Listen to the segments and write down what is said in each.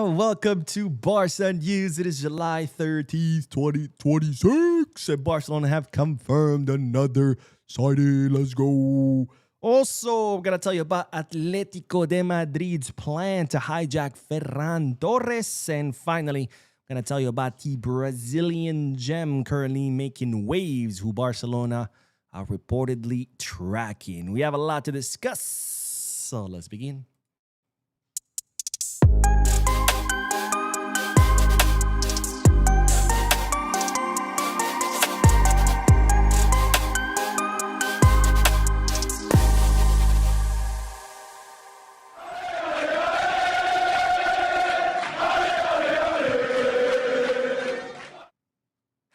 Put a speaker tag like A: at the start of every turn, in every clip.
A: Welcome to Barca News. It is July 30th, 2026, and Barcelona have confirmed another signing. Let's go. Also, I'm going to tell you about Atletico de Madrid's plan to hijack Ferran Torres. And finally, I'm going to tell you about the Brazilian gem currently making waves, who Barcelona are reportedly tracking. We have a lot to discuss, so let's begin.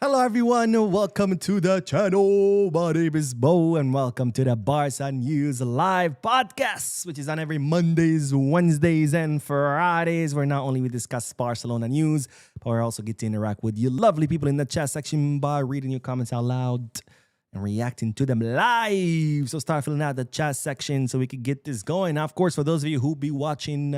A: Hello everyone, welcome to the channel. My name is Bo and welcome to the Barca News Live podcast, which is on every Mondays, Wednesdays, and Fridays, where not only we discuss Barcelona news, but we also get to interact with you lovely people in the chat section by reading your comments out loud and reacting to them live. So start filling out the chat section so we can get this going. Now, of course, for those of you who be watching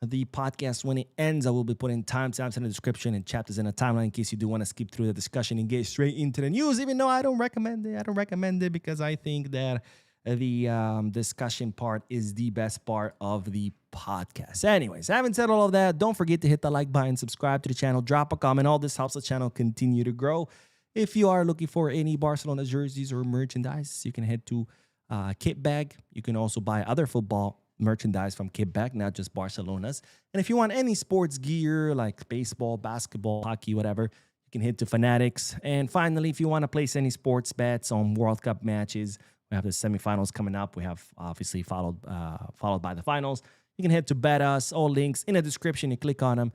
A: the podcast when it ends, I will be putting timestamps in the description and chapters in the timeline in case you do want to skip through the discussion and get straight into the news, even though I don't recommend it. I don't recommend it because I think that the discussion part is the best part of the podcast. Anyways, having said all of that, don't forget to hit the like button, subscribe to the channel, drop a comment. All this helps the channel continue to grow. If you are looking for any Barcelona jerseys or merchandise, you can head to Kitbag. You can also buy other football merchandise from Quebec, not just Barcelona's. And if you want any sports gear like baseball, basketball, hockey, whatever, you can head to Fanatics. And finally, if you want to place any sports bets on World Cup matches, we have the semifinals coming up. We have obviously followed by the finals. You can head to Bet Us. All links in the description. You click on them.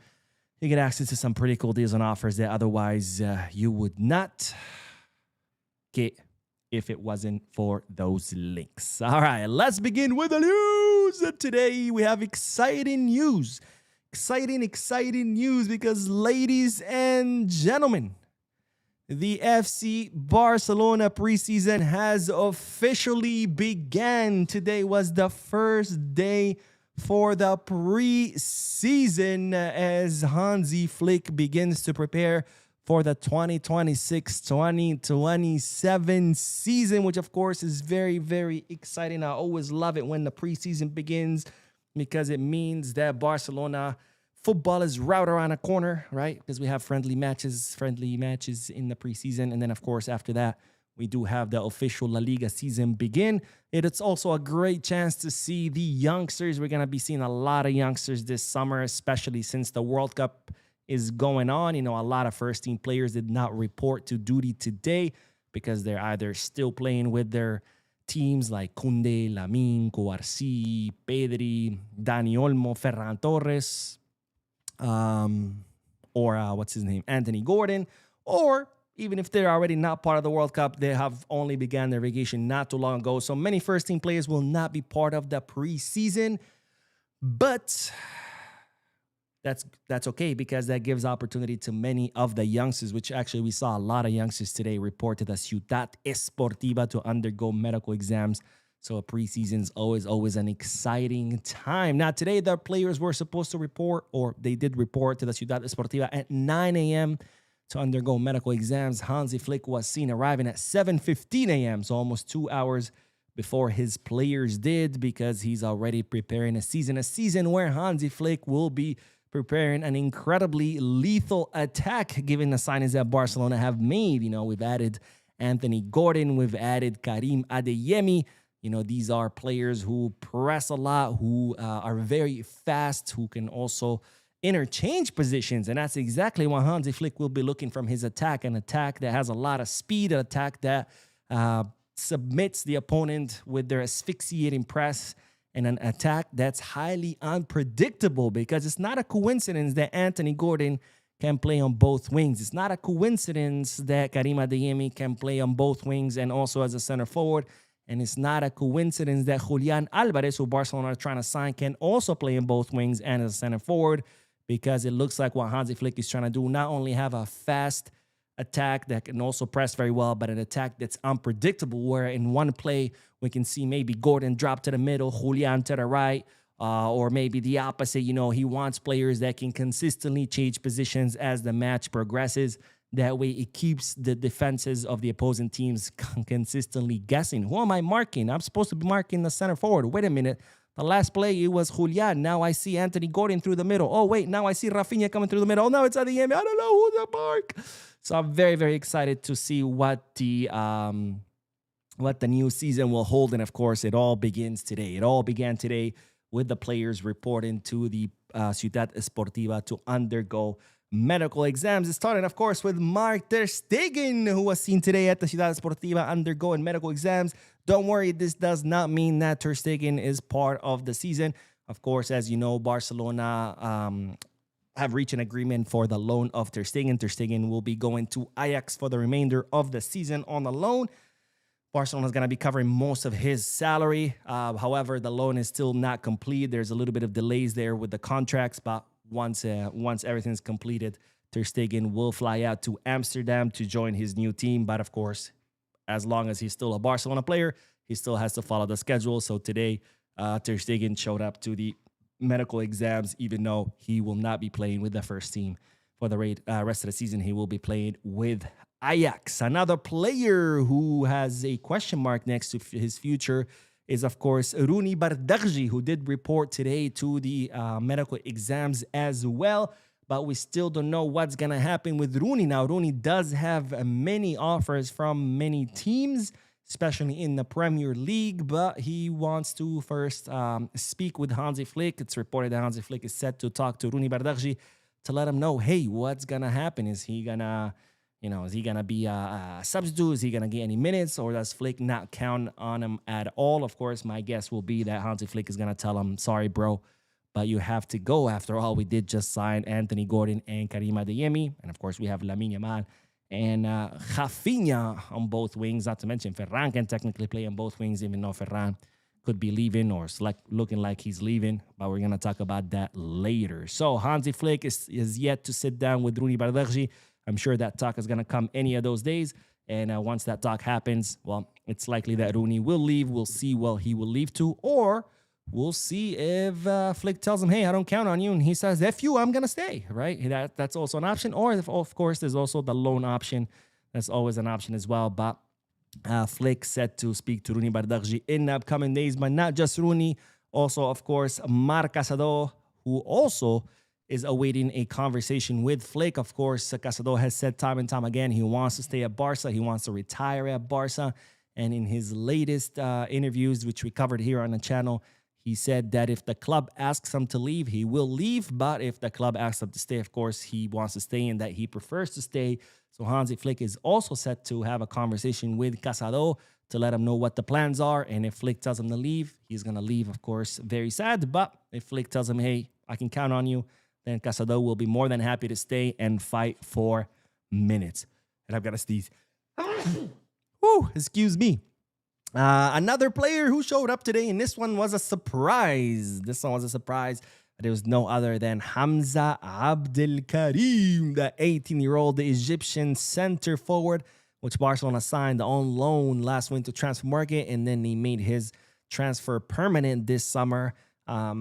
A: You get access to some pretty cool deals and offers that otherwise you would not get if it wasn't for those links. All right, let's begin with the news. Today we have exciting news. Exciting news because, ladies and gentlemen, the FC Barcelona preseason has officially began. Today was the first day for the preseason as Hansi Flick begins to prepare for the 2026-2027 season, which of course is very, very exciting. I always love it when the preseason begins because it means that Barcelona football is right around the corner, right? Because we have friendly matches in the preseason. And then, of course, after that, we do have the official La Liga season begin. It's also a great chance to see the youngsters. We're going to be seeing a lot of youngsters this summer, especially since the World Cup is going on. You know, a lot of first-team players did not report to duty today because they're either still playing with their teams like Koundé, Lamine, Kouarsi, Pedri, Dani Olmo, Ferran Torres, Anthony Gordon, or even if they're already not part of the World Cup, they have only began their vacation not too long ago. So many first-team players will not be part of the preseason, but that's okay because that gives opportunity to many of the youngsters, which actually we saw a lot of youngsters today report to the Ciudad Esportiva to undergo medical exams. So a preseason is always an exciting time. Now, today the players were supposed to report, or they did report to the Ciudad Esportiva at 9 a.m. to undergo medical exams. Hansi Flick was seen arriving at 7:15 a.m., so almost 2 hours before his players did, because he's already preparing a season where Hansi Flick will be preparing an incredibly lethal attack, given the signings that Barcelona have made. You know, we've added Anthony Gordon, we've added Karim Adeyemi. You know, these are players who press a lot, who are very fast, who can also interchange positions. And that's exactly what Hansi Flick will be looking from his attack, an attack that has a lot of speed, an attack that submits the opponent with their asphyxiating press, and an attack that's highly unpredictable, because it's not a coincidence that Anthony Gordon can play on both wings. It's not a coincidence that Karim Adeyemi can play on both wings and also as a center forward. And it's not a coincidence that Julian Alvarez, who Barcelona are trying to sign, can also play in both wings and as a center forward, because it looks like what Hansi Flick is trying to do, not only have a fast attack that can also press very well, but an attack that's unpredictable, where in one play we can see maybe Gordon drop to the middle, Julian to the right, or maybe the opposite. He wants players that can consistently change positions as the match progresses. That way, it keeps the defenses of the opposing teams consistently guessing. Who am I marking? I'm supposed to be marking the center forward. Wait a minute. The last play, it was Julian. Now I see Anthony Gordon through the middle. Oh, wait. Now I see Rafinha coming through the middle. Oh, now it's Adeyemi. I don't know who to mark. So I'm very, very excited to see what the new season will hold. And, of course, it all begins today. It all began today with the players reporting to the Ciudad Esportiva to undergo medical exams. It started, of course, with Mark ter Stegen, who was seen today at the Ciudad Esportiva undergoing medical exams. Don't worry, this does not mean that ter Stegen is part of the season. Of course, as you know, Barcelona have reached an agreement for the loan of ter Stegen. Ter Stegen will be going to Ajax for the remainder of the season on the loan. Barcelona is going to be covering most of his salary. However, the loan is still not complete. There's a little bit of delays there with the contracts, but once everything's completed, ter Stegen will fly out to Amsterdam to join his new team. But of course, as long as he's still a Barcelona player, he still has to follow the schedule. So today, ter Stegen showed up to the medical exams, even though he will not be playing with the first team for the rest of the season. He will be playing with Ajax. Another player who has a question mark next to his future is, of course, Rooney Bardghji, who did report today to the medical exams as well. But we still don't know what's going to happen with Rooney. Now, Rooney does have many offers from many teams, especially in the Premier League, but he wants to first speak with Hansi Flick. It's reported that Hansi Flick is set to talk to Rooney Bardghji to let him know, hey, what's going to happen? Is he going to... is he going to be a substitute? Is he going to get any minutes? Or does Flick not count on him at all? Of course, my guess will be that Hansi Flick is going to tell him, sorry, bro, but you have to go. After all, we did just sign Anthony Gordon and Karim Adeyemi. And, of course, we have Lamine Yamal and Rafinha on both wings. Not to mention, Ferran can technically play on both wings, even though Ferran could be leaving or looking like he's leaving. But we're going to talk about that later. So Hansi Flick is yet to sit down with Rooney Bardghji. I'm sure that talk is going to come any of those days. And once that talk happens, well, it's likely that Rooney will leave. We'll see what he will leave to. Or we'll see if Flick tells him, hey, I don't count on you. And he says, F you, I'm going to stay, right? That's also an option. Or, of course, there's also the loan option. That's always an option as well. But Flick set to speak to Rooney Bardghji in the upcoming days. But not just Rooney. Also, of course, Marc Casado, who also is awaiting a conversation with Flick. Of course, Casado has said time and time again he wants to stay at Barca. He wants to retire at Barca. And in his latest interviews, which we covered here on the channel, he said that if the club asks him to leave, he will leave. But if the club asks him to stay, of course, he wants to stay and that he prefers to stay. So Hansi Flick is also set to have a conversation with Casado to let him know what the plans are. And if Flick tells him to leave, he's going to leave, of course. Very sad. But if Flick tells him, hey, I can count on you, then Casado will be more than happy to stay and fight for minutes. And I've got to sneeze. Whew, excuse me. Another player who showed up today, and this one was a surprise. There was no other than Hamza Abdelkarim, the 18-year-old Egyptian center forward, which Barcelona signed on loan last winter transfer market, and then he made his transfer permanent this summer,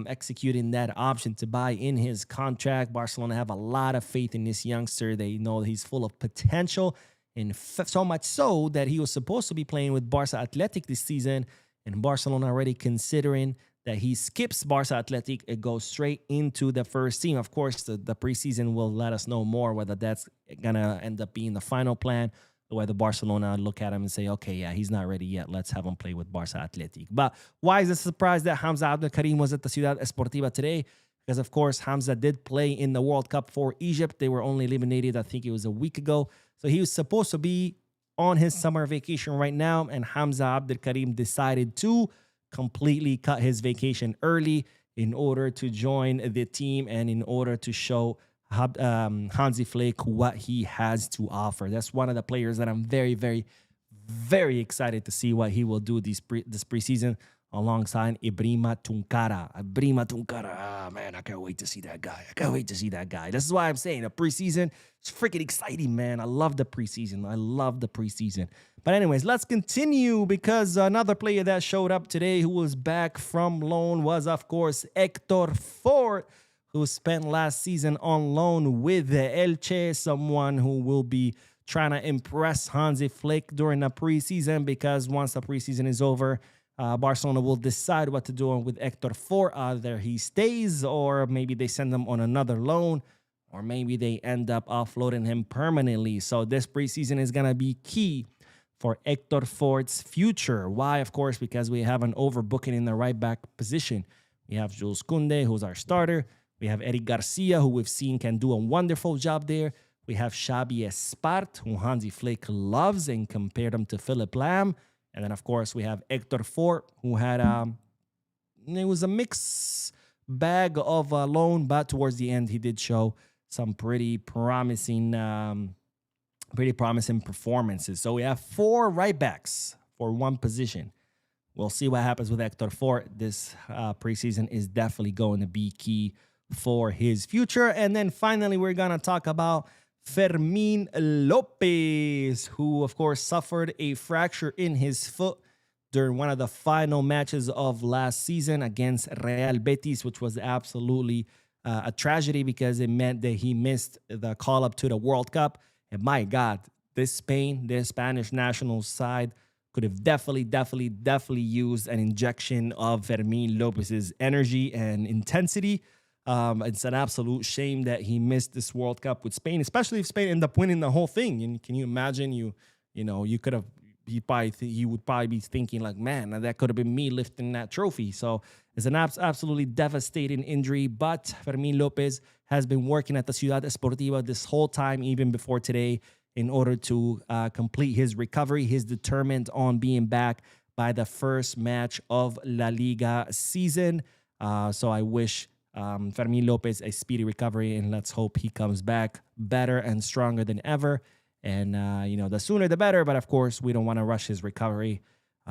A: executing that option to buy in his contract. Barcelona have a lot of faith in this youngster. They know he's full of potential, and so much so that he was supposed to be playing with Barca Athletic this season, and Barcelona already considering that he skips Barca Athletic and goes straight into the first team. Of course, the preseason will let us know more whether that's going to end up being the final plan or whether Barcelona look at him and say, okay, yeah, he's not ready yet. Let's have him play with Barca Athletic. But why is it a surprise that Hamza Abdelkarim was at the Ciudad Esportiva today? Because, of course, Hamza did play in the World Cup for Egypt. They were only eliminated, I think it was a week ago. So he was supposed to be on his summer vacation right now, and Hamza Abdelkarim decided to completely cut his vacation early in order to join the team and in order to show Hansi Flick what he has to offer. That's one of the players that I'm very, very, very excited to see what he will do this preseason. alongside Ibrima Tunkara. Ibrima Tunkara, man, I can't wait to see that guy. I can't wait to see that guy. This is why I'm saying the preseason is freaking exciting, man. I love the preseason. I love the preseason. But anyways, let's continue because another player that showed up today who was back from loan was, of course, Hector Fort, who spent last season on loan with Elche, someone who will be trying to impress Hansi Flick during the preseason because once the preseason is over, Barcelona will decide what to do with Hector Fort. Either he stays or maybe they send him on another loan or maybe they end up offloading him permanently. So this preseason is going to be key for Hector Fort's future. Why? Of course, because we have an overbooking in the right back position. We have Jules Koundé, who's our starter. We have Eric Garcia, who we've seen can do a wonderful job there. We have Xabi Espart, who Hansi Flick loves and compared him to Philip Lam. And then, of course, we have Hector Fort, who had it was a mixed bag of loan, but towards the end, he did show some pretty promising performances. So we have 4 right backs for one position. We'll see what happens with Hector Fort. This preseason is definitely going to be key for his future. And then finally, we're going to talk about Fermín López, who, of course, suffered a fracture in his foot during one of the final matches of last season against Real Betis, which was absolutely a tragedy because it meant that he missed the call-up to the World Cup. And my God, this Spanish national side could have definitely used an injection of Fermín López's energy and intensity. It's an absolute shame that he missed this World Cup with Spain, especially if Spain end up winning the whole thing. And can you imagine? You could have. He would probably be thinking like, man, that could have been me lifting that trophy. So it's an absolutely devastating injury. But Fermín López has been working at the Ciudad Esportiva this whole time, even before today, in order to complete his recovery. He's determined on being back by the first match of La Liga season. So I wish Fermín López a speedy recovery, and let's hope he comes back better and stronger than ever. And, the sooner the better. But, of course, we don't want to rush his recovery.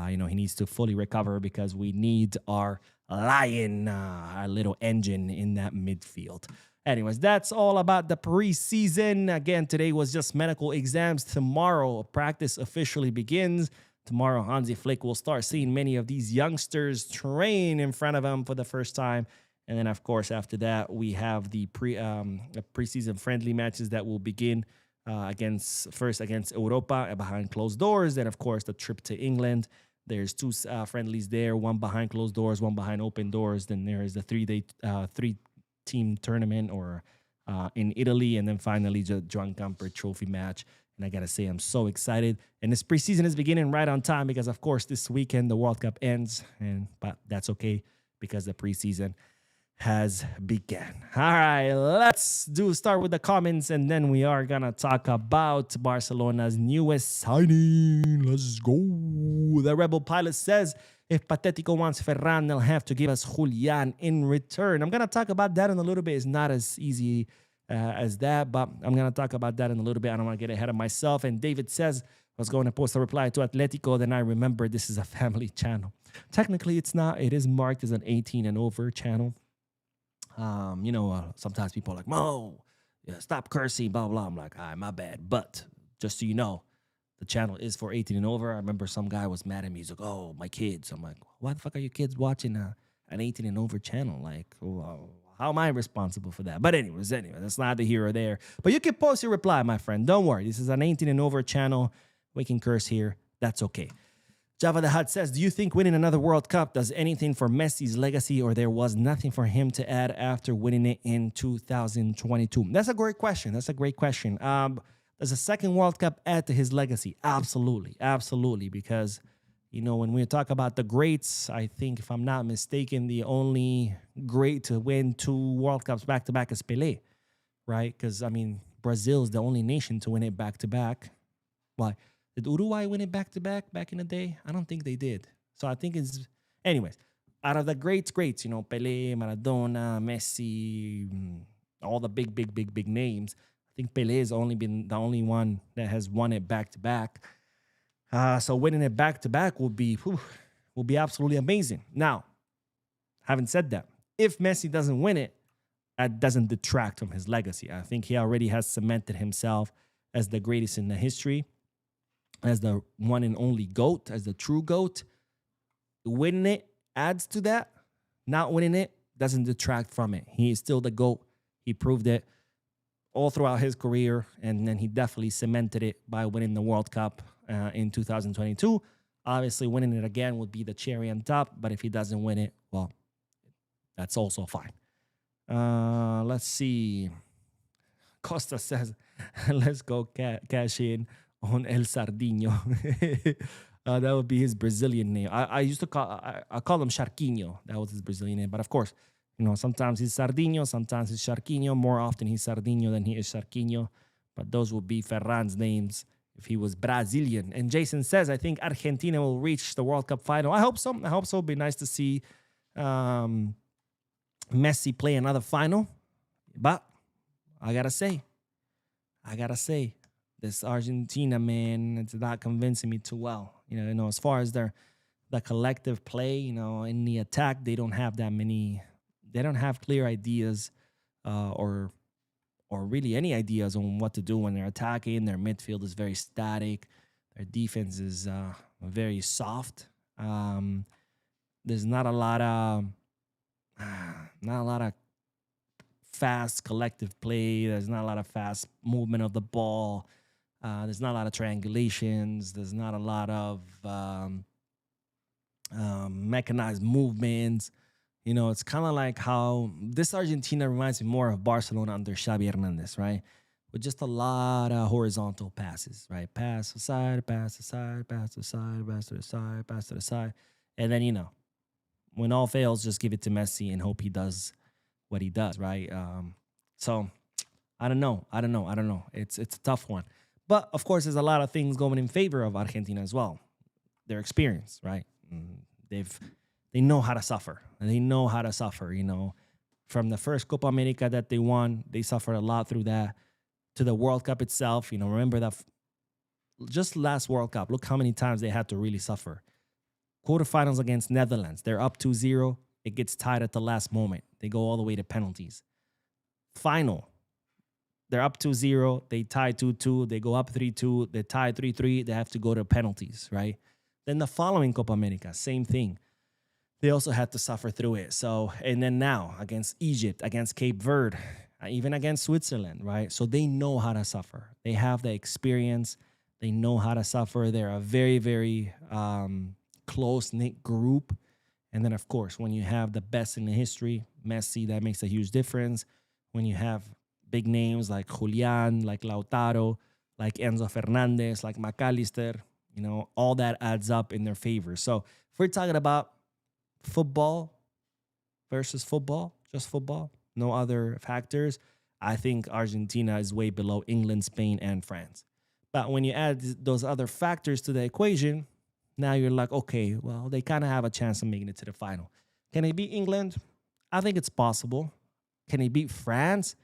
A: He needs to fully recover because we need our lion, our little engine in that midfield. Anyways, that's all about the preseason. Again, today was just medical exams. Tomorrow, practice officially begins. Tomorrow, Hansi Flick will start seeing many of these youngsters train in front of him for the first time. And then, of course, after that, we have the preseason friendly matches that will begin against Europa behind closed doors. Then, of course, the trip to England. There's 2 friendlies there, one behind closed doors, one behind open doors. Then there is the 3-team tournament or in Italy. And then finally, the Joan Gamper Trophy match. And I got to say, I'm so excited. And this preseason is beginning right on time because, of course, this weekend the World Cup ends. But that's okay because the preseason has begun. All right, let's start with the comments, and then we are gonna talk about Barcelona's newest signing. Let's go. The Rebel Pilot says, if Patético wants Ferran, they'll have to give us Julian in return. I'm gonna talk about that in a little bit. It's not as easy as that, but I'm gonna talk about that in a little bit. I don't want to get ahead of myself. And David says, I was going to post a reply to Atlético, then I remember this is a family channel. Technically, it's not. It is marked as an 18 and over channel. Sometimes people are like, Mo, stop cursing, blah, blah. I'm like, all right, my bad. But just so you know, the channel is for 18 and over. I remember some guy was mad at me. He's like, oh, my kids. I'm like, why the fuck are your kids watching an 18 and over channel? Like, how am I responsible for that? But anyways, that's neither here or there. But you can post your reply, my friend. Don't worry. This is an 18 and over channel. We can curse here. That's okay. Java the Hut says, do you think winning another World Cup does anything for Messi's legacy, or there was nothing for him to add after winning it in 2022? That's a great question. Does a second World Cup add to his legacy? Absolutely. Because, when we talk about the greats, I think, if I'm not mistaken, the only great to win 2 World Cups back-to-back is Pelé, right? Because, Brazil is the only nation to win it back-to-back. Why? Did Uruguay win it back-to-back back in the day? I don't think they did. So I think it's... Anyways, out of the greats, Pelé, Maradona, Messi, all the big names, I think Pelé has only been the only one that has won it back-to-back. So winning it back-to-back would be will be absolutely amazing. Now, having said that, if Messi doesn't win it, that doesn't detract from his legacy. I think he already has cemented himself as the greatest in the history, as the one and only GOAT, as the true GOAT. Winning it adds to that. Not winning it doesn't detract from it. He is still the GOAT. He proved it all throughout his career, and then he definitely cemented it by winning the World Cup in 2022. Obviously, winning it again would be the cherry on top, but if he doesn't win it, well, that's also fine. Let's see. Costa says, let's go cash in on El Sardinho. That would be his Brazilian name. I used to call him Sharquinho. That was his Brazilian name. But of course, sometimes he's Sardinho, sometimes he's Sharquinho. More often he's Sardinho than he is Sharquinho. But those would be Ferran's names if he was Brazilian. And Jason says, I think Argentina will reach the World Cup final. I hope so. It'd be nice to see Messi play another final. But I gotta say, this Argentina, man, it's not convincing me too well. As far as the collective play, in the attack, they don't have clear ideas or really any ideas on what to do when they're attacking. Their midfield is very static. Their defense is very soft. There's not a lot of fast collective play. There's not a lot of fast movement of the ball. There's not a lot of triangulations. There's not a lot of mechanized movements. It's kind of like how this Argentina reminds me more of Barcelona under Xavi Hernandez, right? With just a lot of horizontal passes, right? Pass aside, pass aside, pass aside, pass to the side, pass to the side. And then, when all fails, just give it to Messi and hope he does what he does, right? So I don't know. It's a tough one. But, of course, there's a lot of things going in favor of Argentina as well. Their experience, right? They know how to suffer. They know how to suffer, From the first Copa America that they won, they suffered a lot through that. To the World Cup itself, remember that just last World Cup, look how many times they had to really suffer. Quarterfinals against Netherlands, they're up 2-0. It gets tied at the last moment. They go all the way to penalties. Final, they're up 2-0. They tie 2-2. They go up 3-2. They tie 3-3. They have to go to penalties, right? Then the following Copa America, same thing. They also had to suffer through it. So, and then now against Egypt, against Cape Verde, even against Switzerland, right? So they know how to suffer. They have the experience. They know how to suffer. They're a very, very close-knit group. And then, of course, when you have the best in the history, Messi, that makes a huge difference. When you have big names like Julian, like Lautaro, like Enzo Fernandez, like McAllister, all that adds up in their favor. So if we're talking about football versus football, just football, no other factors, I think Argentina is way below England, Spain, and France. But when you add those other factors to the equation, now you're like, okay, well, they kind of have a chance of making it to the final. Can they beat England? I think it's possible. Can they beat France?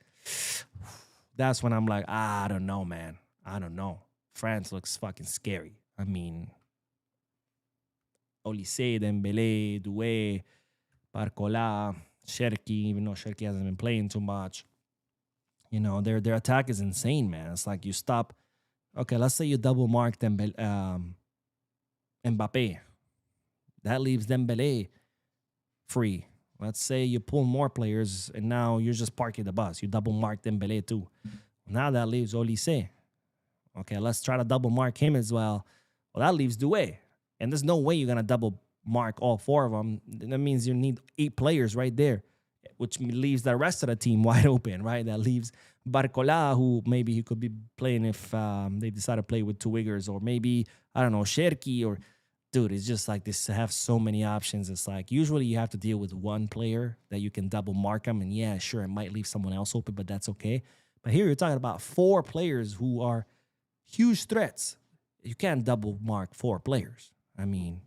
A: That's when I'm like, I don't know, man. I don't know. France looks fucking scary. I mean, Olise, Dembele, Doué, Barcola, Cherki, even though Cherki hasn't been playing too much. Their attack is insane, man. It's like you stop. Okay, let's say you double mark Mbappe. That leaves Dembele free. Let's say you pull more players and now you're just parking the bus. You double mark Dembele too. Now that leaves Olise. Okay, let's try to double mark him as well. Well, that leaves Doué. And there's no way you're going to double mark all four of them. That means you need 8 players right there, which leaves the rest of the team wide open, right? That leaves Barcola, who maybe he could be playing if they decide to play with 2 wingers, or maybe, I don't know, Cherki, or dude, it's just like this to have so many options. It's like usually you have to deal with one player that you can double mark them, and yeah, sure, it might leave someone else open, but that's okay. But here you're talking about 4 players who are huge threats. You can't double mark 4 players. I mean,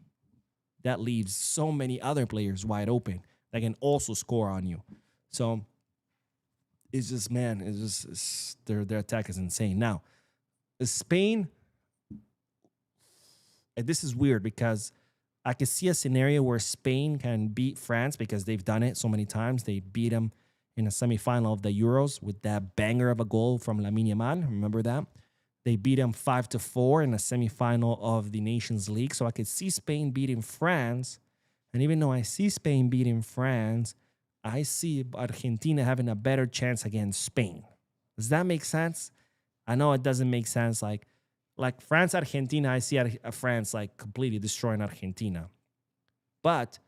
A: that leaves so many other players wide open that can also score on you. So it's just, man, their attack is insane. Now, Spain, and this is weird because I could see a scenario where Spain can beat France because they've done it so many times. They beat them in a semifinal of the Euros with that banger of a goal from Lamine Yamal. Remember that? They beat them 5-4 in a semifinal of the Nations League. So I could see Spain beating France. And even though I see Spain beating France, I see Argentina having a better chance against Spain. Does that make sense? I know it doesn't make sense. Like France, Argentina, I see France like completely destroying Argentina. But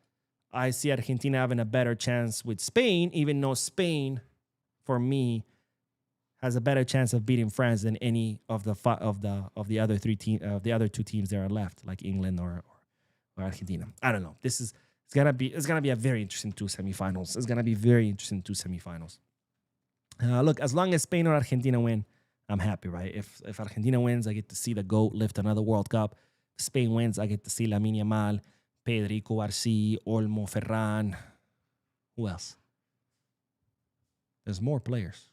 A: I see Argentina having a better chance with Spain, even though Spain, for me, has a better chance of beating France than any of the other two teams that are left, like England or Argentina. I don't know. It's gonna be a very interesting two semifinals. It's gonna be very interesting two semifinals. Look, as long as Spain or Argentina win, I'm happy, right? If Argentina wins, I get to see the GOAT lift another World Cup. If Spain wins, I get to see Lamine Yamal, Pedri, Cubarsí, Olmo, Ferran. Who else? There's more players.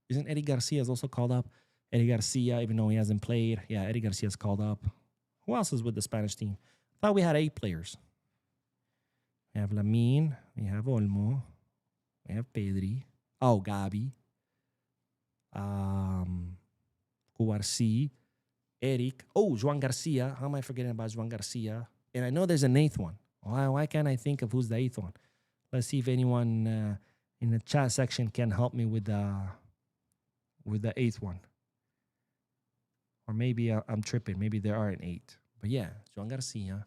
A: Isn't Eddie Garcia also called up? Eddie Garcia, even though he hasn't played. Yeah, Eddie Garcia's called up. Who else is with the Spanish team? I thought we had 8 players. We have Lamine. We have Olmo. We have Pedri. Oh, Gabi. Cubarsí. Eric. Oh, Juan Garcia. How am I forgetting about Juan Garcia? And I know there's an 8th one. Why can't I think of who's the 8th one? Let's see if anyone in the chat section can help me with the 8th one. Or maybe I'm tripping. Maybe there are an 8. But yeah, Juan Garcia,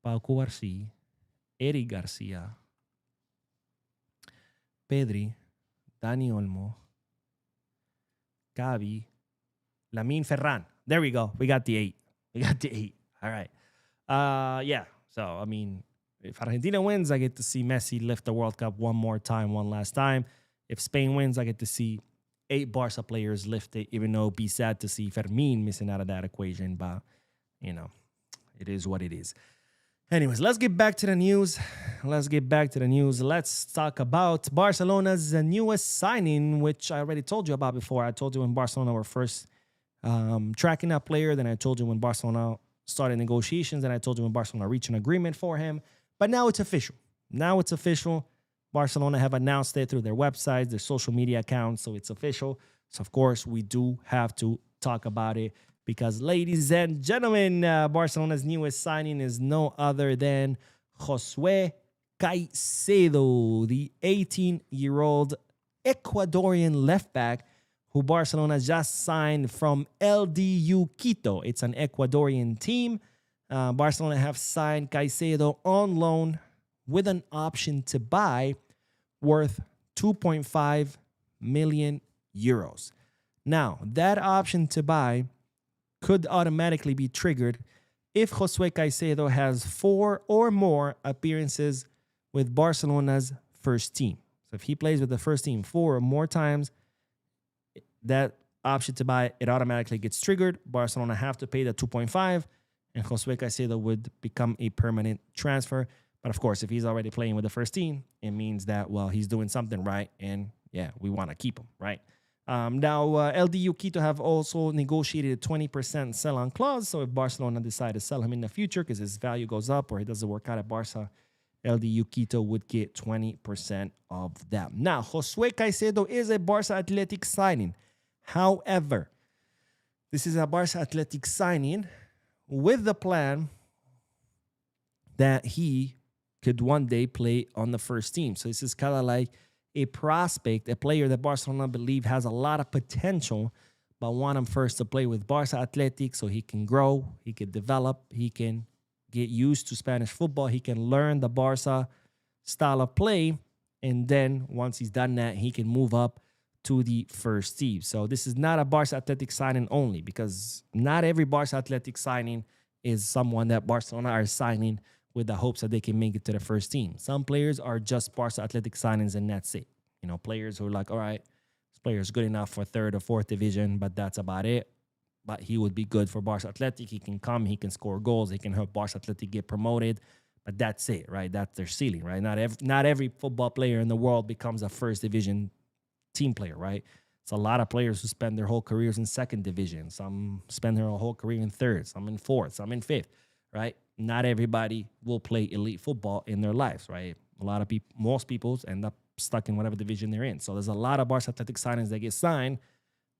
A: Pau Cubarsí, Eric Garcia, Pedri, Dani Olmo, Gavi, Lamine Ferran. There we go. We got the 8. All right. Yeah. So, I mean, if Argentina wins, I get to see Messi lift the World Cup one last time. If Spain wins, I get to see 8 Barca players lift it, even though it'd be sad to see Fermin missing out of that equation. But, you know, it is what it is. Anyways, let's get back to the news. Let's talk about Barcelona's newest signing, which I already told you about before. I told you when Barcelona were first tracking that player. Then I told you when Barcelona started negotiations. And I told you when Barcelona reached an agreement for him. But now it's official. Barcelona have announced it through their websites, their social media accounts. So it's official. So, of course, we do have to talk about it. Because, ladies and gentlemen, Barcelona's newest signing is no other than Josué Caicedo, the 18-year-old Ecuadorian left back who Barcelona just signed from LDU Quito. It's an Ecuadorian team. Barcelona have signed Caicedo on loan with an option to buy worth 2.5 million euros. Now, that option to buy could automatically be triggered if Josué Caicedo has 4 or more appearances with Barcelona's first team. So if he plays with the first team 4 or more times, that option to buy, it automatically gets triggered. Barcelona have to pay the 2.5, and Josué Caicedo would become a permanent transfer. But of course, if he's already playing with the first team, it means that, well, he's doing something right, and yeah, we want to keep him, right? Now, LDU Quito have also negotiated a 20% sell-on clause. So if Barcelona decide to sell him in the future because his value goes up or it doesn't work out at Barca, LDU Quito would get 20% of that. Now, Josué Caicedo is a Barca Athletic signing. However, this is a Barca Athletic signing with the plan that he could one day play on the first team. So this is kind of like a prospect, a player that Barcelona believe has a lot of potential, but want him first to play with Barca Athletic so he can grow, he can develop, he can get used to Spanish football, he can learn the Barca style of play, and then once he's done that, he can move up to the first team. So this is not a Barca Athletic signing only, because not every Barca Athletic signing is someone that Barcelona are signing with the hopes that they can make it to the first team. Some players are just Barca Athletic signings and that's it. You know, players who are like, all right, this player is good enough for 3rd or 4th division, but that's about it. But he would be good for Barca Athletic. He can come, he can score goals, he can help Barca Athletic get promoted. But that's it, right? That's their ceiling, right? Not every football player in the world becomes a 1st division team player, right? It's a lot of players who spend their whole careers in 2nd division. Some spend their whole career in 3rd, some in 4th, some in 5th, right? not everybody will play elite football in their lives, right? A lot of people, most people end up stuck in whatever division they're in. So there's a lot of Barca Athletic signings that get signed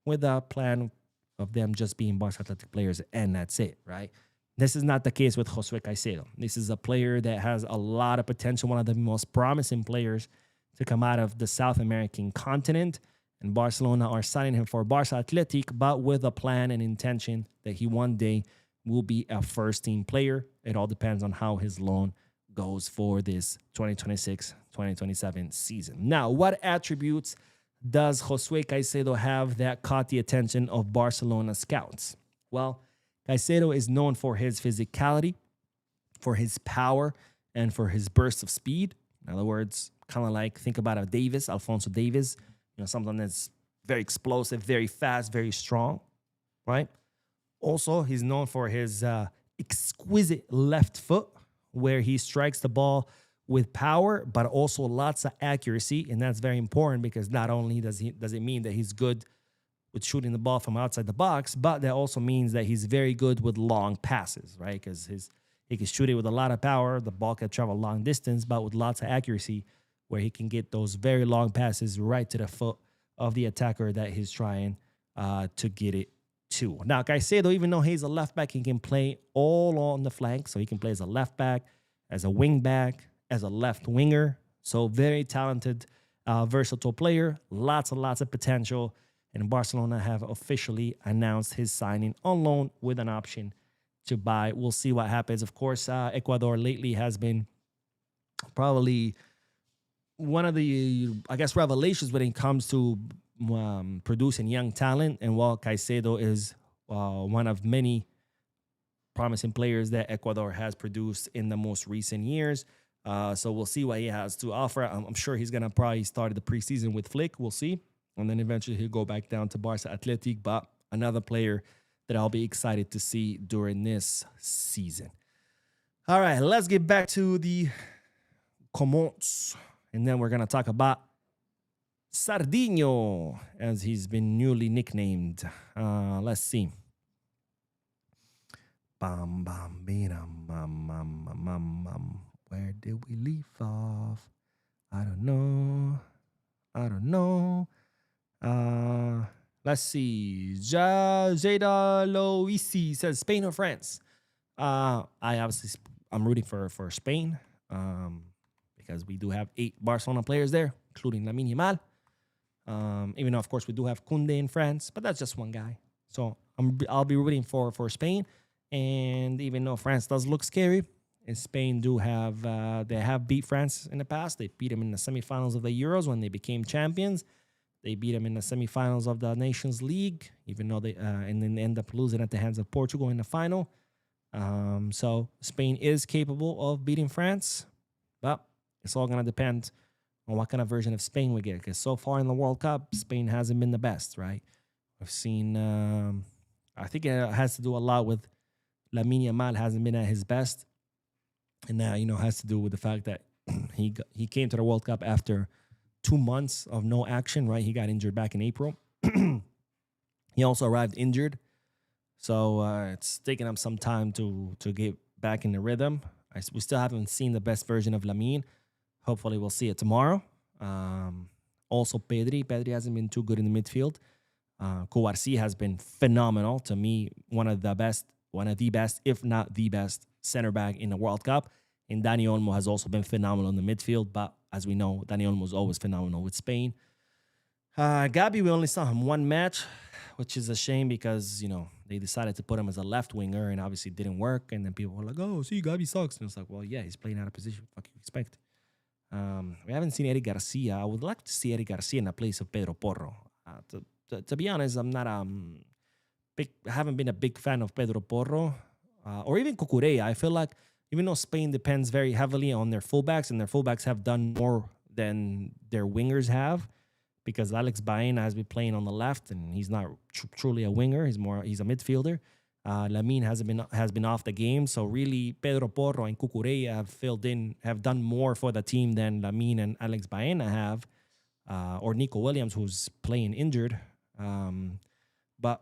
A: with a plan of them just being Barca Athletic players, and that's it, right? This is not the case with Josué Caicedo. This is a player that has a lot of potential, one of the most promising players to come out of the South American continent. And Barcelona are signing him for Barca Athletic, but with a plan and intention that he one day will be a first-team player. It all depends on how his loan goes for this 2026-2027 season. Now, what attributes does Josué Caicedo have that caught the attention of Barcelona scouts? Well, Caicedo is known for his physicality, for his power, and for his burst of speed. In other words, kind of like think about Alfonso Davies, something that's very explosive, very fast, very strong, right? Also, he's known for his exquisite left foot, where he strikes the ball with power, but also lots of accuracy. And that's very important because not only does it mean that he's good with shooting the ball from outside the box, but that also means that he's very good with long passes, right? Because he can shoot it with a lot of power. The ball can travel long distance, but with lots of accuracy, where he can get those very long passes right to the foot of the attacker that he's trying to get it to. Now, Caicedo, even though he's a left back, he can play all on the flank. So he can play as a left back, as a wing back, as a left winger. So very talented, versatile player. Lots and lots of potential. And Barcelona have officially announced his signing on loan with an option to buy. We'll see what happens. Of course, Ecuador lately has been probably one of the, revelations when it comes to producing young talent. And while Caicedo is one of many promising players that Ecuador has produced in the most recent years. So we'll see what he has to offer. I'm sure he's going to probably start the preseason with Flick. We'll see. And then eventually he'll go back down to Barca Athletic. But another player that I'll be excited to see during this season. All right, let's get back to the comments. And then we're going to talk about Sardinho, as he's been newly nicknamed. Let's see. Bam, bam, bam, bam, bam, bam, bam. Where did we leave off? I don't know. Let's see. Jada Loisi says Spain or France. I'm rooting for Spain. Because we do have 8 Barcelona players there, including Lamine Yamal. Even though, of course, we do have Koundé in France, but that's just one guy. So I'll be rooting for Spain. And even though France does look scary, and Spain they have beat France in the past. They beat them in the semifinals of the Euros when they became champions. They beat them in the semifinals of the Nations League, even though and then end up losing at the hands of Portugal in the final. So Spain is capable of beating France, but it's all going to depend on what kind of version of Spain we get. Because so far in the World Cup, Spain hasn't been the best, right? I've seen, I think it has to do a lot with Lamine Yamal hasn't been at his best. And that, has to do with the fact that he came to the World Cup after 2 months of no action, right? He got injured back in April. He also arrived injured. So it's taken him some time to get back in the rhythm. We still haven't seen the best version of Lamine. Hopefully we'll see it tomorrow. Also Pedri. Pedri hasn't been too good in the midfield. Kouarsi has been phenomenal. To me, one of the best, if not the best, center back in the World Cup. And Dani Olmo has also been phenomenal in the midfield. But as we know, Dani Olmo is always phenomenal with Spain. Gabi, we only saw him one match, which is a shame because, they decided to put him as a left winger and obviously didn't work. And then people were like, oh, see, Gabi sucks. And it's like, well, yeah, he's playing out of position. What the fuck you expect? We haven't seen Eric Garcia. I would like to see Eric Garcia in the place of Pedro Porro. To be honest, I'm not I haven't been a big fan of Pedro Porro or even Cucurella. I feel like even though Spain depends very heavily on their fullbacks, and their fullbacks have done more than their wingers have, because Alex Baena has been playing on the left, and he's not truly a winger. He's a midfielder. Lamine has been off the game, so really Pedro Porro and Cucurella have done more for the team than Lamine and Alex Baena have, or Nico Williams, who's playing injured. But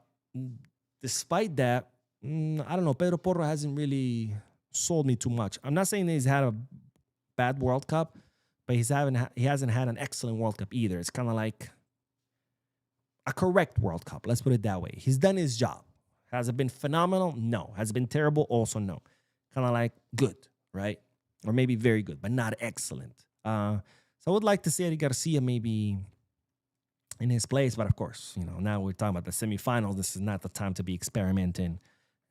A: despite that, I don't know. Pedro Porro hasn't really sold me too much. I'm not saying that he's had a bad World Cup, but he hasn't had an excellent World Cup either. It's kind of like a correct World Cup. Let's put it that way. He's done his job. Has it been phenomenal? No. Has it been terrible? Also no. Kind of like good, right? Or maybe very good, but not excellent. So I would like to see Eddie Garcia maybe in his place. But of course, now we're talking about the semifinals. This is not the time to be experimenting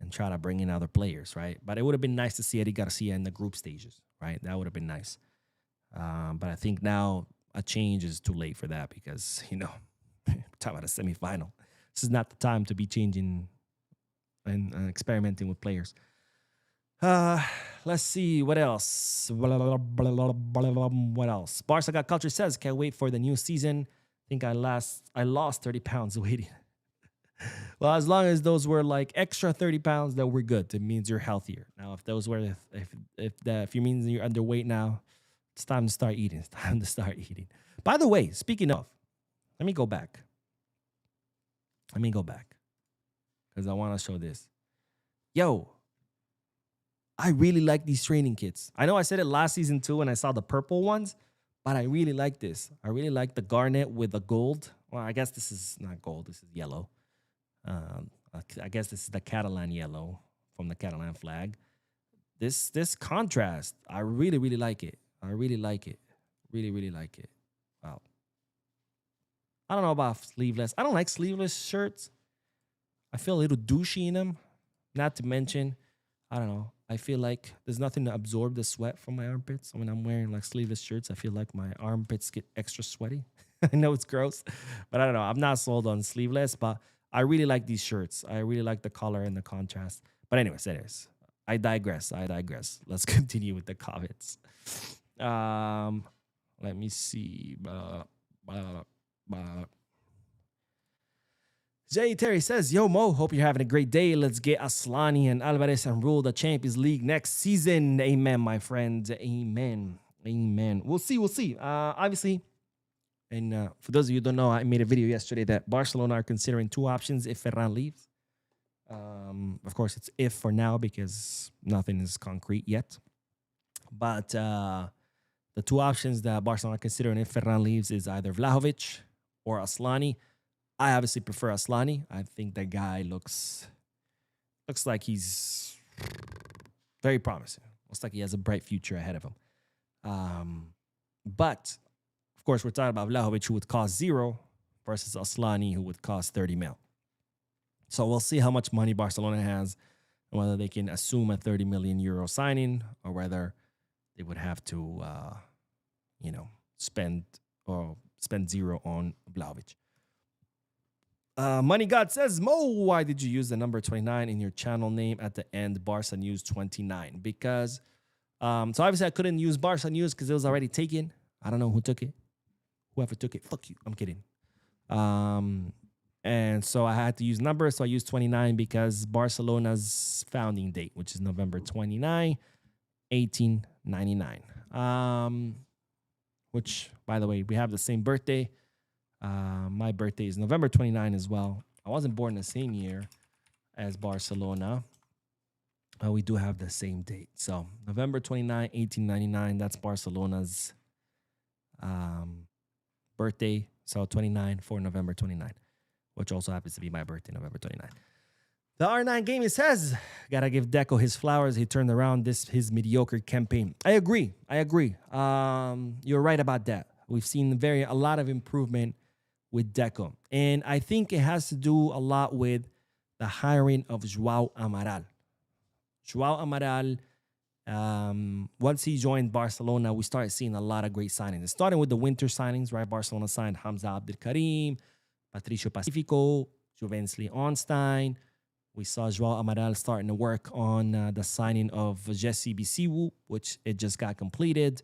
A: and try to bring in other players, right? But it would have been nice to see Eddie Garcia in the group stages, right? That would have been nice. But I think now a change is too late for that because, we're talking about a semifinal. This is not the time to be changing and experimenting with players. Let's see what else. What else? Barca Got Culture says, can't wait for the new season. I think I lost 30 pounds waiting. Well, as long as those were like extra 30 pounds, that we're good. It means you're healthier. Now, if those were if you mean you're underweight now, it's time to start eating. It's time to start eating. By the way, speaking of, let me go back. Because I want to show this. Yo, I really like these training kits. I know I said it last season too when I saw the purple ones, but I really like this. I really like the garnet with the gold. Well, I guess this is not gold. This is yellow. I guess this is the Catalan yellow from the Catalan flag. This contrast, I really, really like it. I really like it. Really, really like it. Wow. I don't know about sleeveless. I don't like sleeveless shirts. I feel a little douchey in them. Not to mention, I don't know. I feel like there's nothing to absorb the sweat from my armpits. When I'm wearing like sleeveless shirts, I feel like my armpits get extra sweaty. I know it's gross, but I don't know. I'm not sold on sleeveless, but I really like these shirts. I really like the color and the contrast. But anyways, I digress. Let's continue with the comments. Let me see. Jay Terry says, yo, Mo, hope you're having a great day. Let's get Aslani and Alvarez and rule the Champions League next season. Amen, my friend. Amen. We'll see. Obviously, and for those of you who don't know, I made a video yesterday that Barcelona are considering two options if Ferran leaves. Of course, it's if for now because nothing is concrete yet. But the two options that Barcelona are considering if Ferran leaves is either Vlahovic or Aslani. I obviously prefer Aslani. I think that guy looks like he's very promising. Looks like he has a bright future ahead of him. But, of course, we're talking about Vlahovic, who would cost 0, versus Aslani, who would cost 30 mil. So we'll see how much money Barcelona has and whether they can assume a 30 million euro signing or whether they would have to, spend 0 on Vlahovic. Money God says, Mo, why did you use the number 29 in your channel name at the end, Barca News 29? Because, so obviously I couldn't use Barca News because it was already taken. I don't know who took it. Whoever took it, fuck you. I'm kidding. And so I had to use numbers, so I used 29 because Barcelona's founding date, which is November 29, 1899. Which, by the way, we have the same birthday. My birthday is November 29 as well. I wasn't born the same year as Barcelona. We do have the same date. So November 29, 1899, that's Barcelona's birthday. So 29 for November 29, which also happens to be my birthday, November 29. The R9 Gaming says, gotta give Deco his flowers. He turned around his mediocre campaign. I agree. You're right about that. We've seen a lot of improvement with Deco. And I think it has to do a lot with the hiring of Joao Amaral. Joao Amaral, once he joined Barcelona, we started seeing a lot of great signings. It started with the winter signings, right? Barcelona signed Hamza Abdelkarim, Patricio Pacifico, Jovensley Onstein. We saw Joao Amaral starting to work on the signing of Jesse Bisiwu, which it just got completed.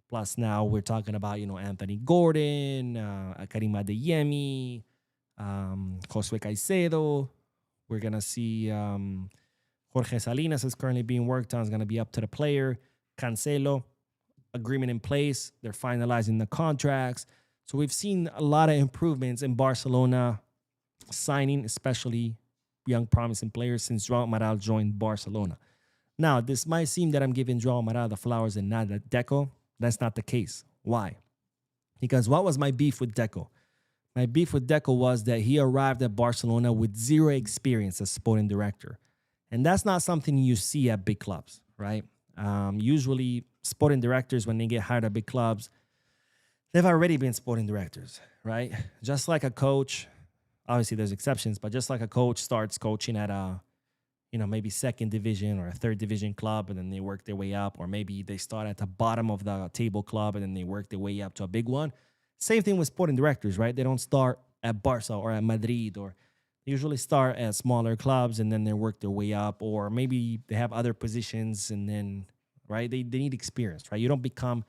A: Plus now we're talking about, Anthony Gordon, Karim Adeyemi, Josue Caicedo. We're going to see Jorge Salinas is currently being worked on. It's going to be up to the player. Cancelo, agreement in place. They're finalizing the contracts. So we've seen a lot of improvements in Barcelona signing, especially young promising players since Joao Amaral joined Barcelona. Now, this might seem that I'm giving Joao Amaral the flowers and not Deco. That's not the case. Why? Because what was my beef with Deco? My beef with Deco was that he arrived at Barcelona with zero experience as sporting director. And that's not something you see at big clubs, right? Usually, sporting directors, when they get hired at big clubs, they've already been sporting directors, right? Just like a coach, obviously there's exceptions, but just like a coach starts coaching at a, maybe second division or a third division club, and then they work their way up, or maybe they start at the bottom of the table club and then they work their way up to a big one. Same thing with sporting directors, right? They don't start at Barca or at Madrid, or they usually start at smaller clubs and then they work their way up, or maybe they have other positions and then, right? They need experience, right? You don't become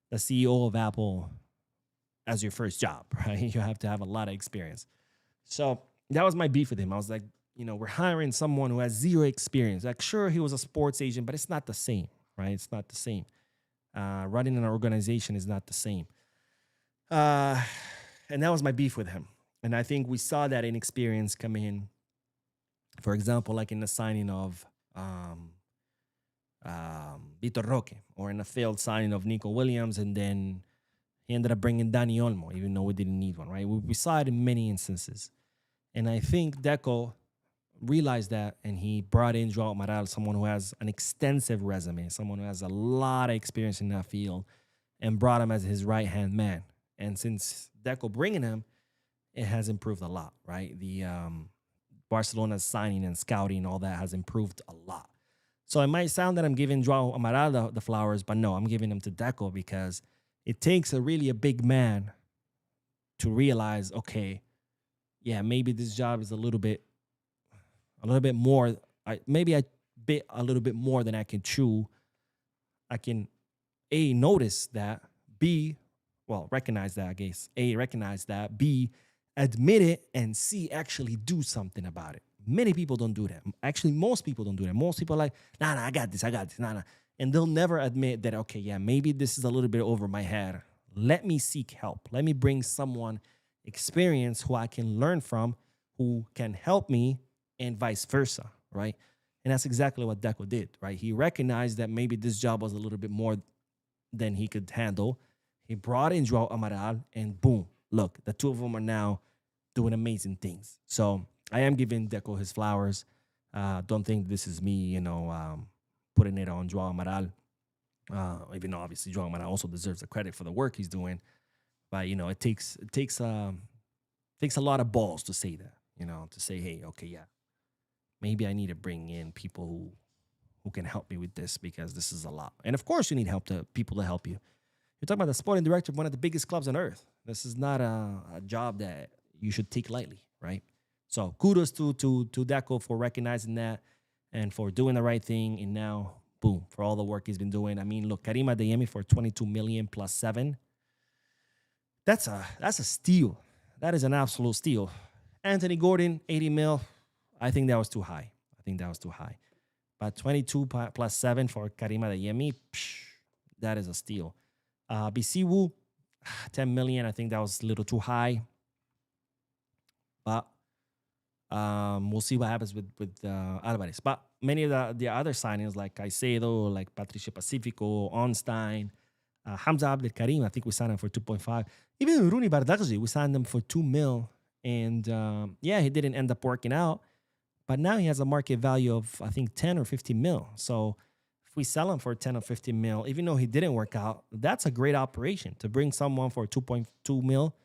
A: the CEO of Apple as your first job, right? You have to have a lot of experience. So that was my beef with him. I was like, we're hiring someone who has zero experience. Like, sure, he was a sports agent, but it's not the same, right? It's not the same. Running an organization is not the same. And that was my beef with him. And I think we saw that inexperience come in, for example, like in the signing of Vitor Roque, or in the failed signing of Nico Williams, and then he ended up bringing Dani Olmo, even though we didn't need one, right? We saw it in many instances. And I think Deco realized that, and he brought in Joao Amaral, someone who has an extensive resume, someone who has a lot of experience in that field, and brought him as his right-hand man. And since Deco bringing him, it has improved a lot, right? The Barcelona's signing and scouting, all that has improved a lot. So it might sound that I'm giving Joao Amaral the flowers, but no, I'm giving them to Deco, because it takes a big man to realize, okay, yeah, maybe this job is a little bit more. Maybe I bit a little bit more than I can chew. I can A, notice that, B, recognize that, I guess. A, recognize that, B, admit it, and C, actually do something about it. Many people don't do that. Actually, most people don't do that. Most people are like, nah, I got this, nah. And they'll never admit that, okay, yeah, maybe this is a little bit over my head. Let me seek help. Let me bring someone experienced who I can learn from, who can help me, and vice versa, right? And that's exactly what Deco did, right? He recognized that maybe this job was a little bit more than he could handle. He brought in Joao Amaral, and boom, look, the two of them are now doing amazing things. So I am giving Deco his flowers. Don't think this is me, putting it on Joao Amaral. Even though obviously Joao Amaral also deserves the credit for the work he's doing. But, it takes a lot of balls to say that, to say, hey, okay, yeah, maybe I need to bring in people who can help me with this, because this is a lot. And of course you need people to help you. You're talking about the sporting director of one of the biggest clubs on earth. This is not a job that you should take lightly, right? So kudos to Deco for recognizing that and for doing the right thing. And now, boom, for all the work he's been doing. I mean, look, Karim Adeyemi for 22 million plus 7. That's a steal. That is an absolute steal. Anthony Gordon, 80 mil. I think that was too high. But 22 plus 7 for Karim Adeyemi, that is a steal. Bisiwu, 10 million. I think that was a little too high. But we'll see what happens with Alvarez. But many of the other signings, like Caicedo, like Patricio Pacifico, Onstein, Hamza Abdel Karim, I think we signed him for 2.5. Even Rooney Bardghji, we signed him for 2 mil. And he didn't end up working out. But now he has a market value of, I think, 10 or 15 mil. So if we sell him for 10 or 15 mil, even though he didn't work out, that's a great operation to bring someone for 2.2 mil.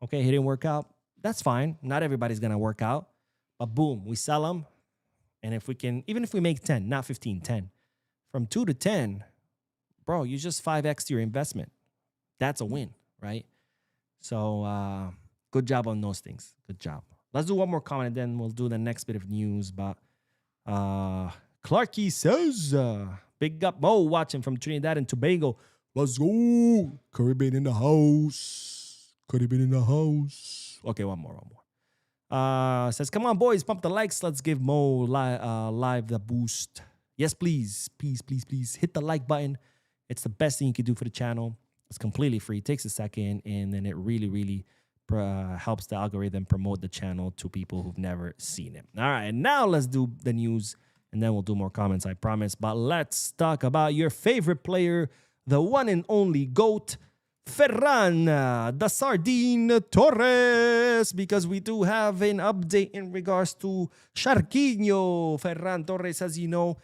A: Okay, he didn't work out. That's fine. Not everybody's going to work out. But boom, we sell him. And if we can, even if we make 10, not 15, 10. From 2 to 10, bro, you just 5x your investment. That's a win, right? So good job on those things. Good job. Let's do one more comment, and then we'll do the next bit of news. But Clarky says, big up Mo watching from Trinidad and Tobago. Let's go. Caribbean in the house. Okay, one more. Says, come on, boys, pump the likes. Let's give Mo live the boost. Yes, please. Please. Hit the like button. It's the best thing you can do for the channel. It's completely free. It takes a second, and then it really helps the algorithm promote the channel to people who've never seen it. All right, now let's do the news. and then we'll do more comments, I promise. But let's talk about your favorite player, the one and only GOAT, Ferran, the Sardine Torres, because we do have an update in regards to Sharquinho. Ferran Torres, as you know,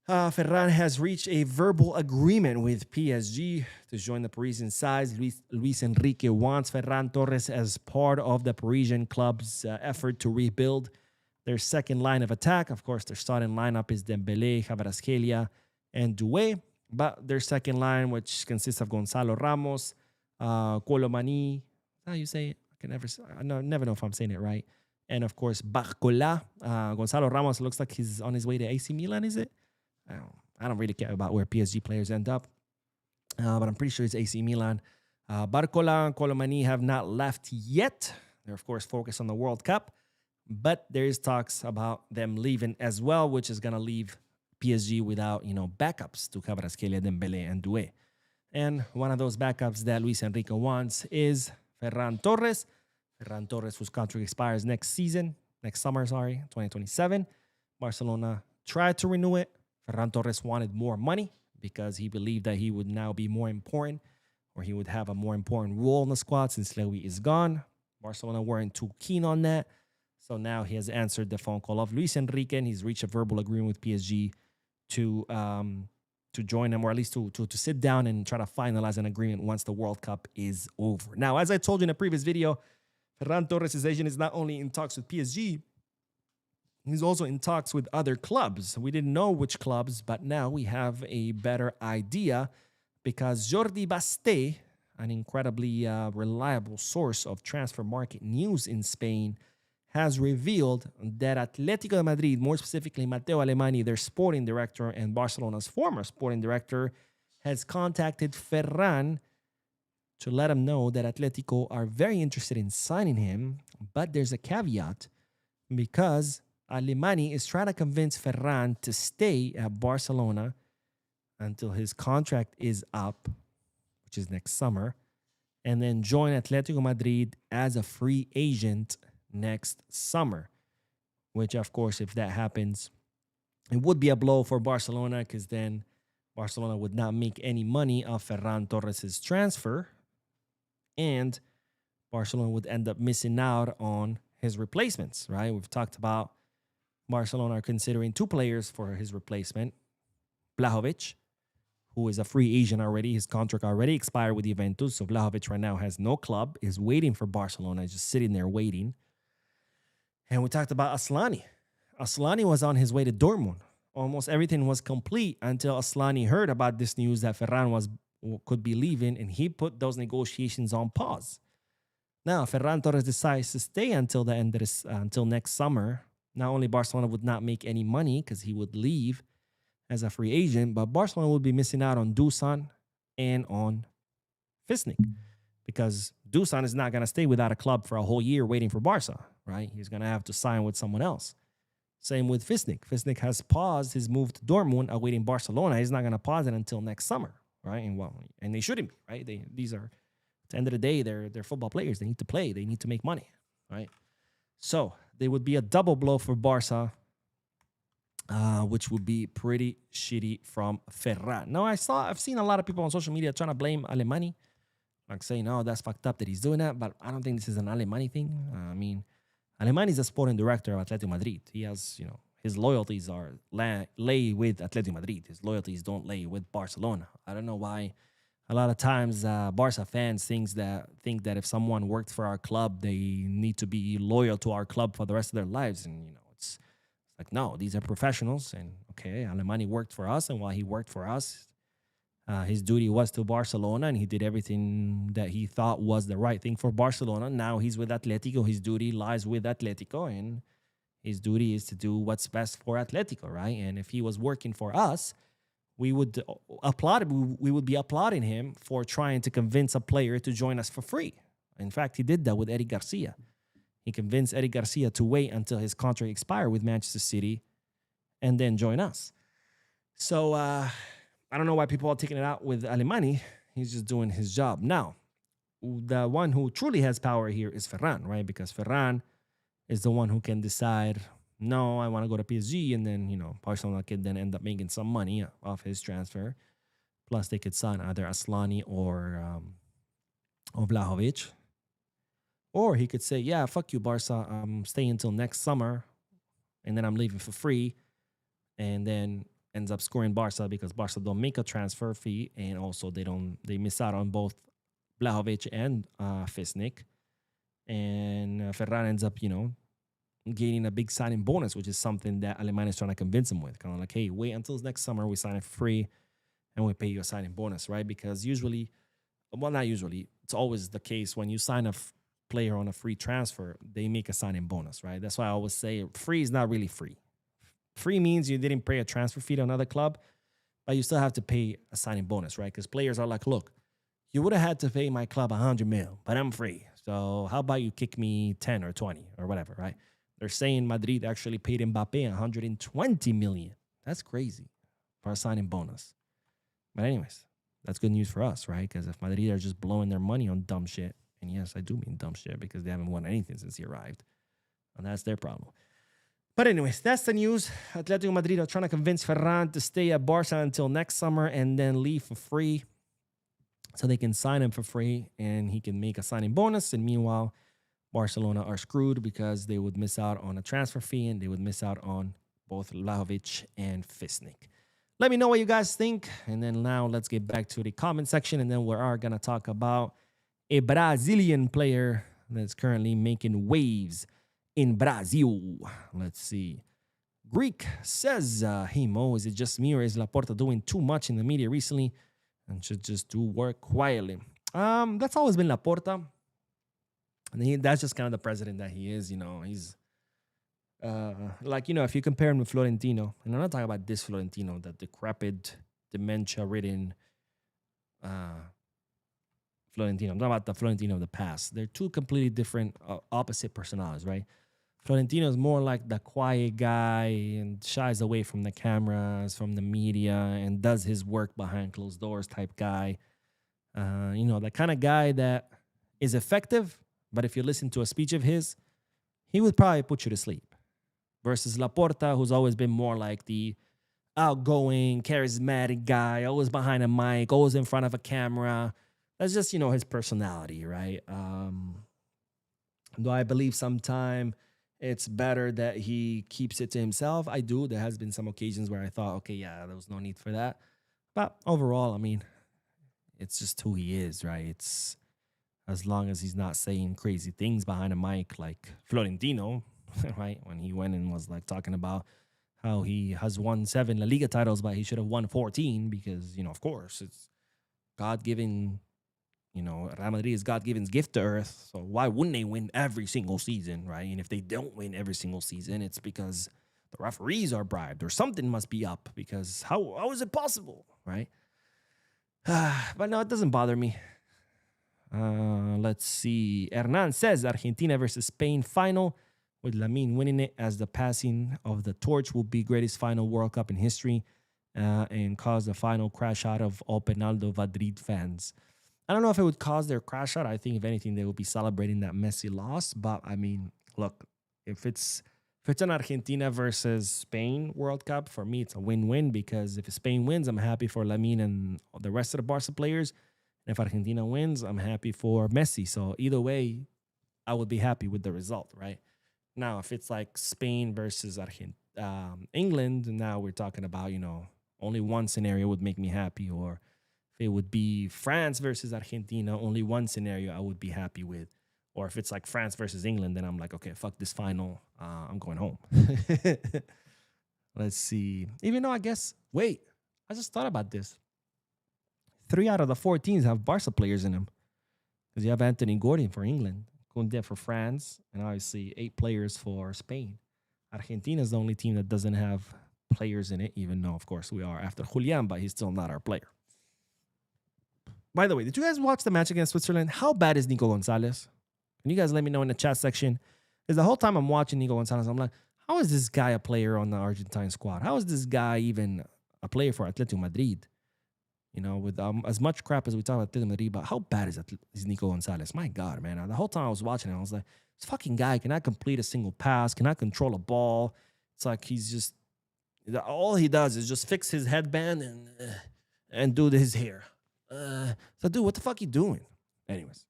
A: Ferran has reached a verbal agreement with PSG to join the Parisian side. Luis Enrique wants Ferran Torres as part of the Parisian club's effort to rebuild their second line of attack. Of course, their starting lineup is Dembélé, Kvaratskhelia, and Doué. But their second line, which consists of Gonzalo Ramos, Colomani, how you say it? I never know if I'm saying it right. And of course, Barcola. Gonzalo Ramos looks like he's on his way to AC Milan, is it? I don't really care about where PSG players end up. But I'm pretty sure it's AC Milan. Barcola and Colomani have not left yet. They're, of course, focused on the World Cup. But there is talks about them leaving as well, which is going to leave PSG without, backups to Kvaratskhelia, Dembélé, and Doué. And one of those backups that Luis Enrique wants is Ferran Torres. Ferran Torres, whose contract expires next summer, 2027. Barcelona tried to renew it. Ferran Torres wanted more money because he believed that he would now be more important, or he would have a more important role in the squad since Lewy is gone. Barcelona weren't too keen on that. So now he has answered the phone call of Luis Enrique, and he's reached a verbal agreement with PSG to join them, or at least to sit down and try to finalize an agreement once the World Cup is over. Now, as I told you in a previous video, Ferran Torres' agent is not only in talks with PSG, he's also in talks with other clubs. We didn't know which clubs, but now we have a better idea because Jordi Basté, an incredibly reliable source of transfer market news in Spain, has revealed that Atletico Madrid, more specifically Matteo Alemany, their sporting director and Barcelona's former sporting director, has contacted Ferran to let him know that Atletico are very interested in signing him, but there's a caveat because Alemany is trying to convince Ferran to stay at Barcelona until his contract is up, which is next summer, and then join Atletico Madrid as a free agent next summer, which, of course, if that happens, it would be a blow for Barcelona because then Barcelona would not make any money off Ferran Torres' transfer, and Barcelona would end up missing out on his replacements, right? We've talked about Barcelona are considering two players for his replacement. Vlahovic, who is a free agent already. His contract already expired with Juventus, so Vlahovic right now has no club, is waiting for Barcelona, is just sitting there waiting. And we talked about Aslani. Aslani was on his way to Dortmund. Almost everything was complete until Aslani heard about this news that Ferran could be leaving, and he put those negotiations on pause. Now, Ferran Torres decides to stay until the end of until next summer. Not only Barcelona would not make any money because he would leave as a free agent, but Barcelona would be missing out on Dusan and on Fisnik, because Dusan is not going to stay without a club for a whole year waiting for Barca, right? He's going to have to sign with someone else. Same with Fisnik. Fisnik has paused his move to Dortmund awaiting Barcelona. He's not going to pause it until next summer, right? And they shouldn't be, right? These are, at the end of the day, they're football players. They need to play. They need to make money, right? So they would be a double blow for Barca, which would be pretty shitty from Ferran. Now, I've seen a lot of people on social media trying to blame Alemany, like saying, "Oh, that's fucked up that he's doing that." But I don't think this is an Alemany thing. I mean, Alemany is a sporting director of Atletico Madrid. He has, his loyalties are lay with Atletico Madrid. His loyalties don't lay with Barcelona. I don't know why. A lot of times, Barca fans think that if someone worked for our club, they need to be loyal to our club for the rest of their lives. And it's like, no, these are professionals. And okay, Alemany worked for us, and while he worked for us, his duty was to Barcelona, and he did everything that he thought was the right thing for Barcelona. Now he's with Atletico. His duty lies with Atletico, and his duty is to do what's best for Atletico, right? And if he was working for us, we would be applauding him for trying to convince a player to join us for free. In fact, he did that with Eric Garcia. He convinced Eric Garcia to wait until his contract expired with Manchester City and then join us. So I don't know why people are taking it out with Alemany. He's just doing his job. Now, the one who truly has power here is Ferran, right? Because Ferran is the one who can decide no, I want to go to PSG, and then Barcelona could then end up making some money off his transfer. Plus, they could sign either Aslani or Vlahovic. Or he could say, yeah, fuck you, Barca. I'm staying until next summer, and then I'm leaving for free. And then ends up scoring Barca because Barca don't make a transfer fee, and also they miss out on both Vlahovic and Fisnik. And Ferran ends up, gaining a big signing bonus, which is something that Alemania is trying to convince him with. Kind of like, hey, wait until next summer, we sign it for free, and we pay you a signing bonus, right? Because usually, well, not usually, it's always the case when you sign a player on a free transfer, they make a signing bonus, right? That's why I always say free is not really free. Free means you didn't pay a transfer fee to another club, but you still have to pay a signing bonus, right? Because players are like, look, you would have had to pay my club 100 mil, but I'm free. So how about you kick me 10 or 20 or whatever, right? They're saying Madrid actually paid Mbappe 120 million. That's crazy for a signing bonus. But anyways, that's good news for us, right? Because if Madrid are just blowing their money on dumb shit, and yes, I do mean dumb shit because they haven't won anything since he arrived, and that's their problem. But anyways, that's the news. Atletico Madrid are trying to convince Ferran to stay at Barca until next summer and then leave for free so they can sign him for free and he can make a signing bonus. And meanwhile, Barcelona are screwed because they would miss out on a transfer fee and they would miss out on both Vlahovic and Fisnik. Let me know what you guys think. And then now let's get back to the comment section. And then we are going to talk about a Brazilian player that's currently making waves in Brazil. Let's see. Greek says, hey Mo, is it just me or is Laporta doing too much in the media recently and should just do work quietly? That's always been Laporta. And that's just kind of the president that he is, He's if you compare him with Florentino, and I'm not talking about this Florentino, the decrepit, dementia-ridden Florentino. I'm talking about the Florentino of the past. They're two completely different, opposite personalities, right? Florentino is more like the quiet guy and shies away from the cameras, from the media, and does his work behind closed doors type guy. The kind of guy that is effective, but if you listen to a speech of his, he would probably put you to sleep. Versus Laporta, who's always been more like the outgoing, charismatic guy, always behind a mic, always in front of a camera. That's just, his personality, right? Do I believe sometime it's better that he keeps it to himself? I do. There has been some occasions where I thought, okay, yeah, there was no need for that. But overall, I mean, it's just who he is, right? It's as long as he's not saying crazy things behind a mic like Florentino, right? When he went and was like talking about how he has won 7 La Liga titles, but he should have won 14 because, of course, it's God-given. Real Madrid is God-given gift to earth. So why wouldn't they win every single season, right? And if they don't win every single season, it's because the referees are bribed or something must be up because how is it possible, right? But no, it doesn't bother me. Let's see. Hernan says Argentina versus Spain final with Lamine winning it as the passing of the torch will be greatest final World Cup in history and cause the final crash out of all Penaldo Madrid fans. I don't know if it would cause their crash out. I think, if anything, they will be celebrating that Messi loss. But, I mean, look, if it's an Argentina versus Spain World Cup, for me, it's a win-win because if Spain wins, I'm happy for Lamine and the rest of the Barca players. And if Argentina wins, I'm happy for Messi. So, either way, I would be happy with the result, right? Now, if it's like Spain versus England, now we're talking about, only one scenario would make me happy, or it would be France versus Argentina, only one scenario I would be happy with. Or if it's like France versus England, then I'm like, okay, fuck this final. I'm going home. Let's see. Even though I just thought about this. 3 out of the 4 teams have Barca players in them. Because you have Anthony Gordon for England, Koundé for France, and obviously 8 players for Spain. Argentina is the only team that doesn't have players in it, even though, of course, we are after Julian, but he's still not our player. By the way, did you guys watch the match against Switzerland? How bad is Nico Gonzalez? Can you guys let me know in the chat section? Because the whole time I'm watching Nico Gonzalez, I'm like, how is this guy a player on the Argentine squad? How is this guy even a player for Atletico Madrid? With as much crap as we talk about Atletico Madrid, but how bad is Nico Gonzalez? My God, man. The whole time I was watching it, I was like, this fucking guy cannot complete a single pass, cannot control a ball. It's like he's just, all he does is just fix his headband and do his hair. So, dude, what the fuck you doing? Anyways.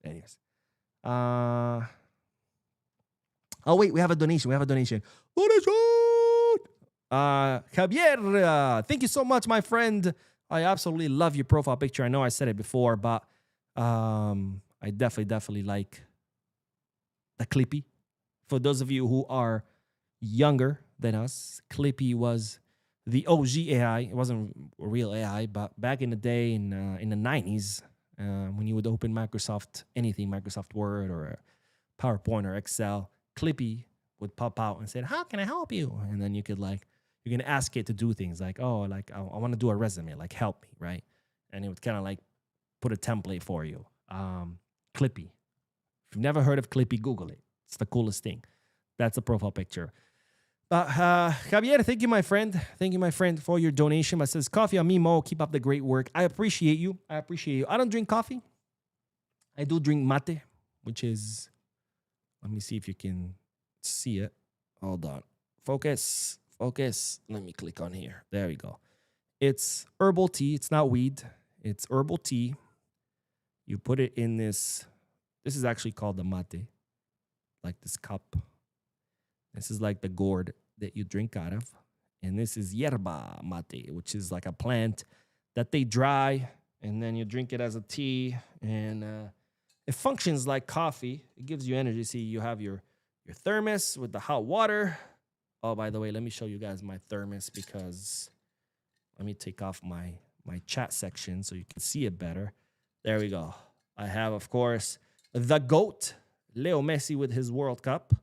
A: Oh, wait, we have a donation. Donation! Javier, thank you so much, my friend. I absolutely love your profile picture. I know I said it before, but I definitely like the Clippy. For those of you who are younger than us, Clippy was the OG AI. It wasn't a real AI, but back in the day, in the 90s, when you would open Microsoft Word or PowerPoint or Excel, Clippy would pop out and say, "How can I help you?" And then you can ask it to do things like, "Oh, like I want to do a resume, like help me," right? And it would kind of like put a template for you. Clippy. If you've never heard of Clippy, Google it. It's the coolest thing. That's a profile picture. Javier, thank you, my friend. Thank you, my friend, for your donation. It says, "Coffee on me, Mo. Keep up the great work." I appreciate you. I don't drink coffee. I do drink mate, which is, let me see if you can see it. Hold on. Focus. Let me click on here. There we go. It's herbal tea. It's not weed. It's herbal tea. You put it in this. This is actually called the mate. Like this cup. This is like the gourd that you drink out of. And this is yerba mate, which is like a plant that they dry. And then you drink it as a tea. And it functions like coffee. It gives you energy. See, you have your thermos with the hot water. Oh, by the way, let me show you guys my thermos, because let me take off my chat section so you can see it better. There we go. I have, of course, the GOAT, Leo Messi with his World Cup.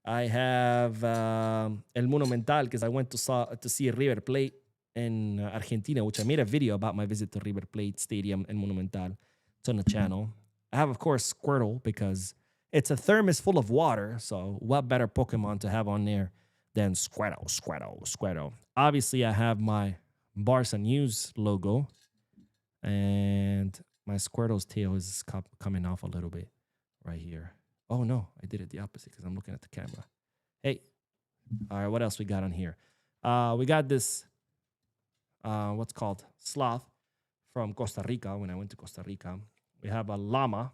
A: I have El Monumental, because I went to see River Plate in Argentina, which I made a video about my visit to River Plate Stadium and Monumental. It's on the channel. I have, of course, Squirtle, because it's a thermos full of water. So what better Pokemon to have on there than Squirtle. Obviously, I have my Barca News logo. And my Squirtle's tail is coming off a little bit right here. Oh, no, I did it the opposite because I'm looking at the camera. Hey. All right, what else we got on here? We got this, what's called sloth from Costa Rica. When I went to Costa Rica, we have a llama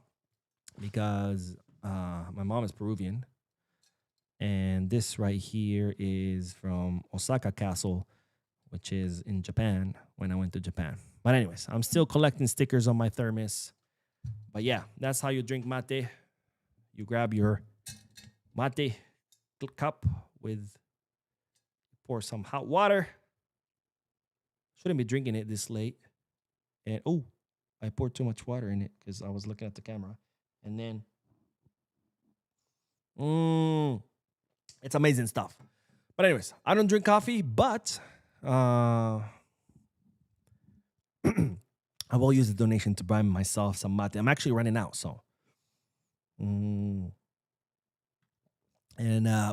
A: because my mom is Peruvian. And this right here is from Osaka Castle, which is in Japan, when I went to Japan. But anyways, I'm still collecting stickers on my thermos. But yeah, that's how you drink mate. You grab your mate cup pour some hot water. Shouldn't be drinking it this late. And oh, I poured too much water in it because I was looking at the camera. And then, it's amazing stuff. But anyways, I don't drink coffee, but I will use the donation to buy myself some mate. I'm actually running out, so.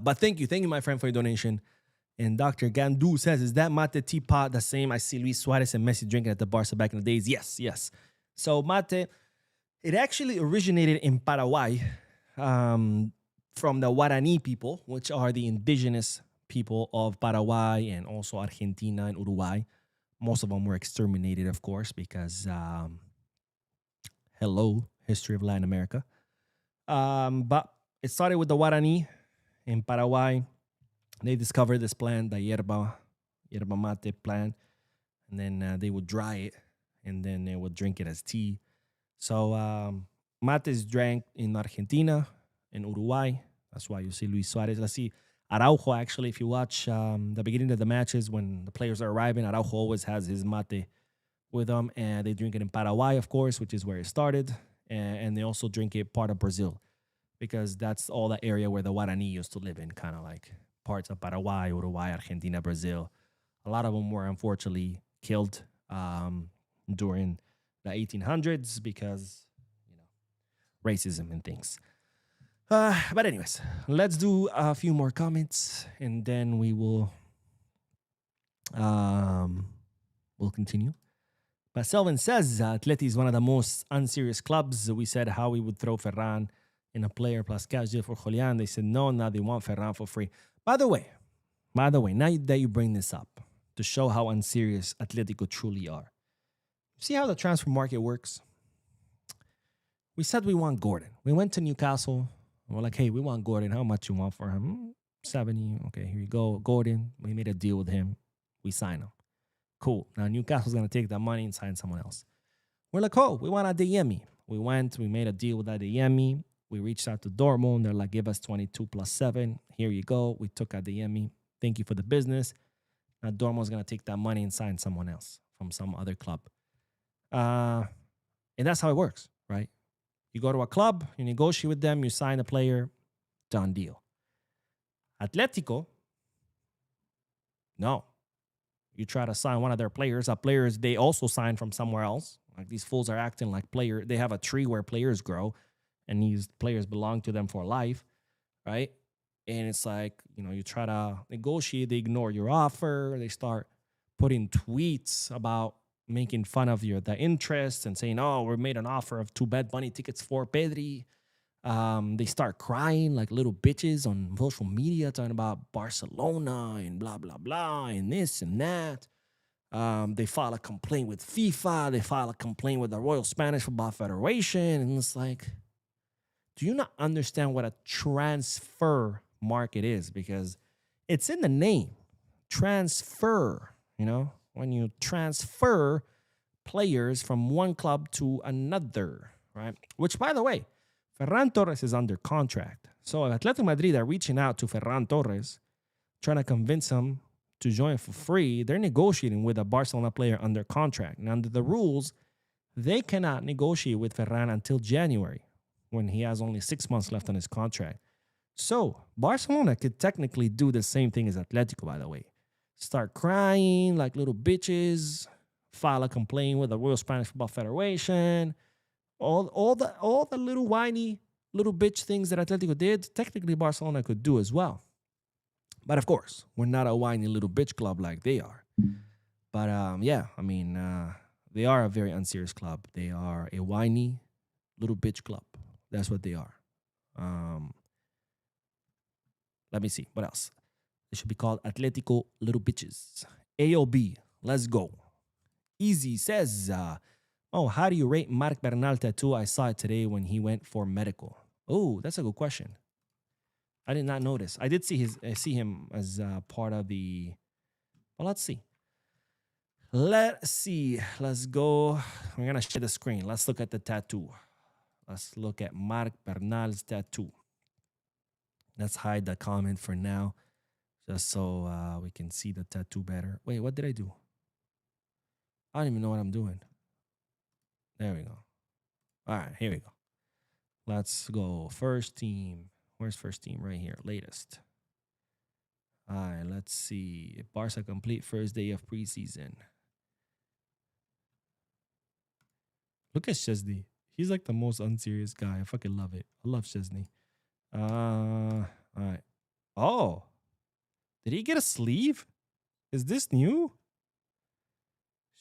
A: But thank you, my friend, for your donation. And Dr. Gandu says, "Is that mate teapot the same I see Luis Suarez and Messi drinking at the Barca back in the days?" Yes. So mate, it actually originated in Paraguay from the Guarani people, which are the indigenous people of Paraguay and also Argentina and Uruguay. Most of them were exterminated, of course, because history of Latin America. But it started with the Guarani in Paraguay. They discovered this plant, the yerba mate plant, and then they would dry it, and then they would drink it as tea. So mate is drank in Argentina, in Uruguay. That's why you see Luis Suarez. Let's see Araujo, actually, if you watch the beginning of the matches when the players are arriving, Araujo always has his mate with them, and they drink it in Paraguay, of course, which is where it started, and they also drink it part of Brazil, because that's all the area where the Guarani used to live in, kind of like parts of Paraguay, Uruguay, Argentina, Brazil. A lot of them were unfortunately killed during the 1800s because, racism and things. But anyways, let's do a few more comments, and then we will we'll continue. But Selvin says, Atleti is one of the most unserious clubs. We said how we would throw Ferran in a player plus cash deal for Julian. They said no, now they want Ferran for free. By the way, By the way, now that you bring this up to show how unserious Atletico truly are, see how the transfer market works? We said we want Gordon. We went to Newcastle. And we're like, hey, we want Gordon. How much you want for him? 70. Okay, here you go. Gordon. We made a deal with him. We signed him. Cool. Now Newcastle's going to take that money and sign someone else. We're like, oh, we want Adeyemi. We went. We made a deal with Adeyemi. We reached out to Dortmund. They're like, give us 22 plus 7. Here you go. We took Adeyemi. Thank you for the business. Now Dortmund's going to take that money and sign someone else from some other club. And that's how it works, right? You go to a club, you negotiate with them, you sign a player, done deal. Atletico, no. You try to sign one of their players, they also sign from somewhere else. Like these fools are acting like they have a tree where players grow, and these players belong to them for life, right? And it's like, you try to negotiate, they ignore your offer, they start putting tweets about making fun of the interest and saying, oh, we made an offer of 2 Bad Bunny tickets for Pedri. They start crying like little bitches on social media, talking about Barcelona and blah, blah, blah, and this and that. They file a complaint with FIFA. They file a complaint with the Royal Spanish Football Federation. And it's like, do you not understand what a transfer market is? Because it's in the name. Transfer, when you transfer players from one club to another, right? Which, by the way, Ferran Torres is under contract. So if Atletico Madrid are reaching out to Ferran Torres, trying to convince him to join for free, they're negotiating with a Barcelona player under contract. And under the rules, they cannot negotiate with Ferran until January, when he has only 6 months left on his contract. So Barcelona could technically do the same thing as Atletico, by the way. Start crying like little bitches, file a complaint with the Royal Spanish Football Federation, all the little whiny little bitch things that Atletico did, technically Barcelona could do as well. But of course, we're not a whiny little bitch club like they are. But they are a very unserious club. They are a whiny little bitch club. That's what they are. Let me see. What else? It should be called Atletico Little Bitches. AOB, let's go. Easy says, how do you rate Marc Bernal tattoo? I saw it today when he went for medical. Oh, that's a good question. I did not notice. I did see him as part of the... Well, let's see. Let's go. We're going to share the screen. Let's look at the tattoo. Let's look at Marc Bernal's tattoo. Let's hide the comment for now, just so we can see the tattoo better. Wait, what did I do? I don't even know what I'm doing. There we go. All right, here we go. Let's go. First team. Where's first team? Right here. Latest. All right, let's see. Barca complete first day of preseason. Look at Szczesny. He's like the most unserious guy. I fucking love it. I love Szczesny. All right. Oh, did he get a sleeve? Is this new?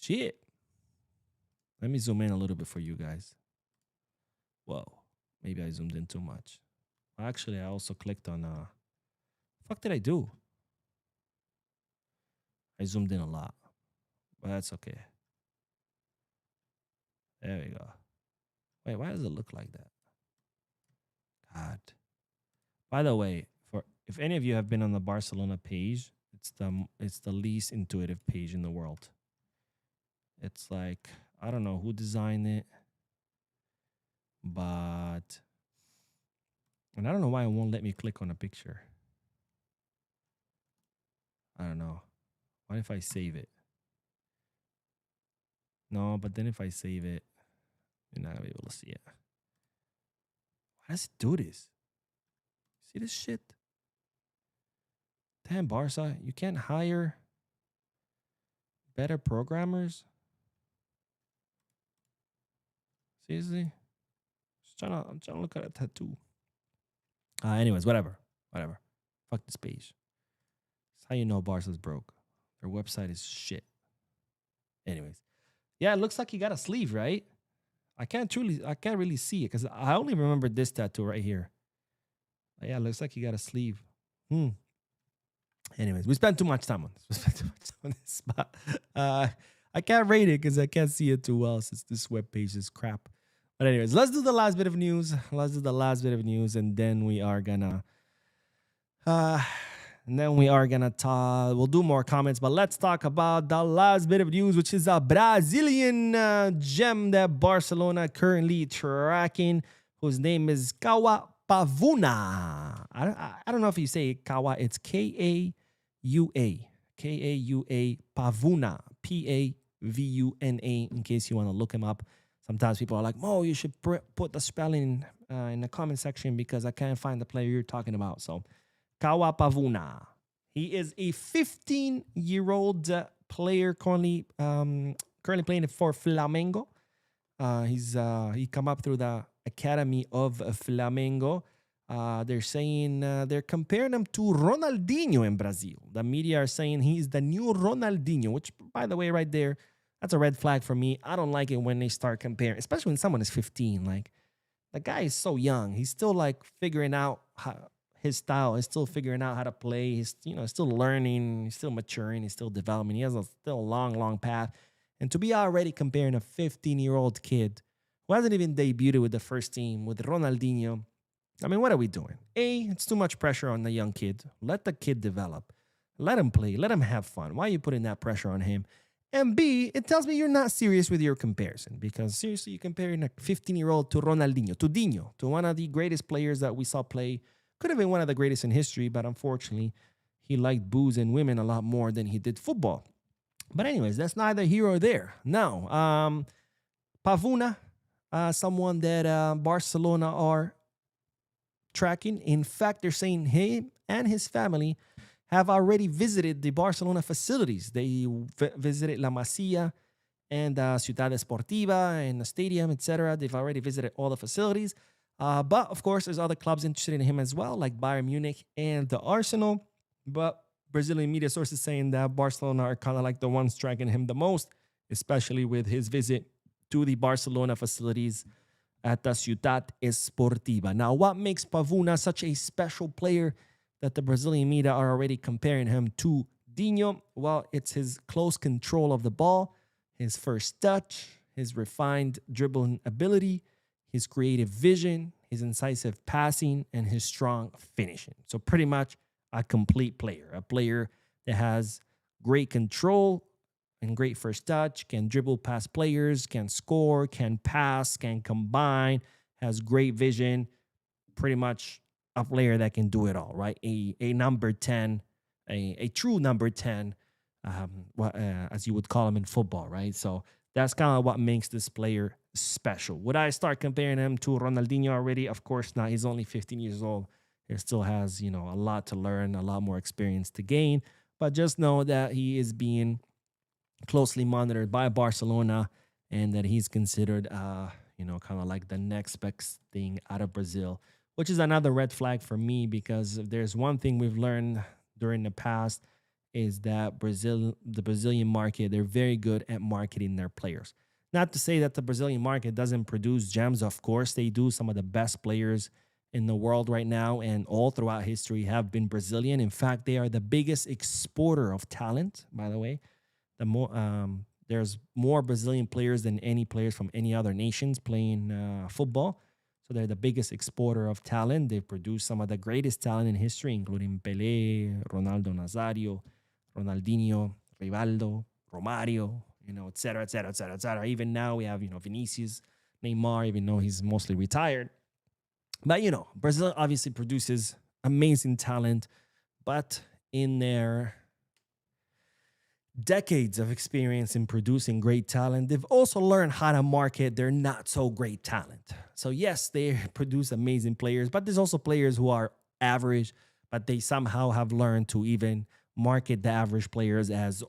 A: Shit. Let me zoom in a little bit for you guys. Whoa. Maybe I zoomed in too much. Actually, I also clicked on... fuck did I do? I zoomed in a lot. But that's okay. There we go. Wait, why does it look like that? God. By the way, if any of you have been on the Barcelona page, it's the least intuitive page in the world. It's like, I don't know who designed it, but... And I don't know why it won't let me click on a picture. I don't know. What if I save it? No, but then if I save it, you're not going to be able to see it. Why does it do this? See this shit? Damn, Barca, you can't hire better programmers? Seriously? I'm trying to look at a tattoo. Anyways, whatever. Fuck this page. That's how you know Barca's broke. Their website is shit. Anyways. Yeah, it looks like he got a sleeve, right? I can't really see it because I only remember this tattoo right here. But yeah, it looks like he got a sleeve. And Anyways, we spent too much time on this. We spent too much time on this. But I can't rate it because I can't see it too well since this webpage is crap. But anyways, let's do the last bit of news. And then we are gonna talk. We'll do more comments, but let's talk about the last bit of news, which is a Brazilian gem that Barcelona currently tracking, whose name is Kawa Pavuna. I don't know if you say Kawa. It's Kaua. Kaua Pavuna. Pavuna. In case you want to look him up. Sometimes people are like, Mo, you should put the spelling in the comment section because I can't find the player you're talking about. So, Kawa Pavuna. He is a 15-year-old player currently playing for Flamengo. He come up through the academy of Flamengo. They're saying they're comparing him to Ronaldinho in Brazil. The media are saying he's the new Ronaldinho, which, by the way, right there, that's a red flag for me. I don't like it when they start comparing, especially when someone is 15. Like, the guy is so young. He's still like figuring out his style. He's still figuring out how to play. He's still learning. He's still maturing. He's still developing. He has still a long, long path. And to be already comparing a 15-year-old kid who hasn't even debuted with the first team with Ronaldinho, I mean, what are we doing? A, it's too much pressure on the young kid. Let the kid develop. Let him play. Let him have fun. Why are you putting that pressure on him? And B, it tells me you're not serious with your comparison, because seriously, you're comparing a 15-year-old to Ronaldinho, to Dinho, to one of the greatest players that we saw play. Could have been one of the greatest in history, but unfortunately, he liked booze and women a lot more than he did football. But anyways, that's neither here or there. Now, Pavuna, someone that Barcelona are tracking. In fact, they're saying him and his family have already visited the Barcelona facilities. They visited La Masia and Ciudad Esportiva and the stadium, etc. They've already visited all the facilities. But, of course, there's other clubs interested in him as well, like Bayern Munich and the Arsenal. But Brazilian media sources saying that Barcelona are kind of like the ones tracking him the most, especially with his visit to the Barcelona facilities at the Ciudad Esportiva. Now, what makes Pavuna such a special player that the Brazilian media are already comparing him to Dinho? Well, it's his close control of the ball, his first touch, his refined dribbling ability, his creative vision, his incisive passing, and his strong finishing. So pretty much a complete player, a player that has great control and great first touch, can dribble past players, can score, can pass, can combine, has great vision, pretty much a player that can do it all, right? A number 10, a true number 10, as you would call him in football, right? So that's kind of what makes this player special. Would I start comparing him to Ronaldinho already? Of course not. He's only 15 years old. He still has, a lot to learn, a lot more experience to gain. But just know that he is being closely monitored by Barcelona and that he's considered, kind of like the next best thing out of Brazil, which is another red flag for me, because if there's one thing we've learned during the past is that the Brazilian market, they're very good at marketing their players. Not to say that the Brazilian market doesn't produce gems. Of course, they do. Some of the best players in the world right now and all throughout history have been Brazilian. In fact, they are the biggest exporter of talent, by the way. There's more Brazilian players than any players from any other nations playing football. So they're the biggest exporter of talent. They've produced some of the greatest talent in history, including Pelé, Ronaldo Nazario, Ronaldinho, Rivaldo, Romario, et cetera, et cetera, et cetera, et cetera. Even now we have, Vinicius, Neymar, even though he's mostly retired. But, Brazil obviously produces amazing talent, but in their decades of experience in producing great talent, they've also learned how to market their not so great talent. So yes, they produce amazing players, but there's also players who are average, but they somehow have learned to even market the average players as,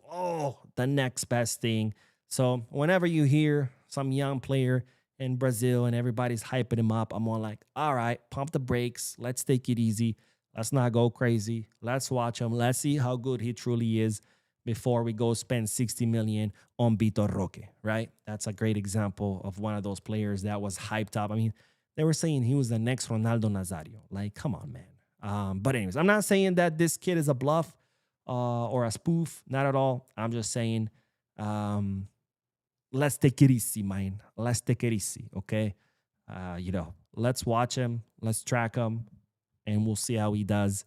A: the next best thing. So whenever you hear some young player in Brazil and everybody's hyping him up, I'm more like, all right, pump the brakes. Let's take it easy. Let's not go crazy. Let's watch him. Let's see how good he truly is before we go spend 60 million on Vitor Roque, right? That's a great example of one of those players that was hyped up. I mean, they were saying he was the next Ronaldo Nazario. Like, come on, man. But anyways, I'm not saying that this kid is a bluff or a spoof. Not at all. I'm just saying, let's take it easy, man. Let's take it easy, okay? Let's watch him, let's track him, and we'll see how he does.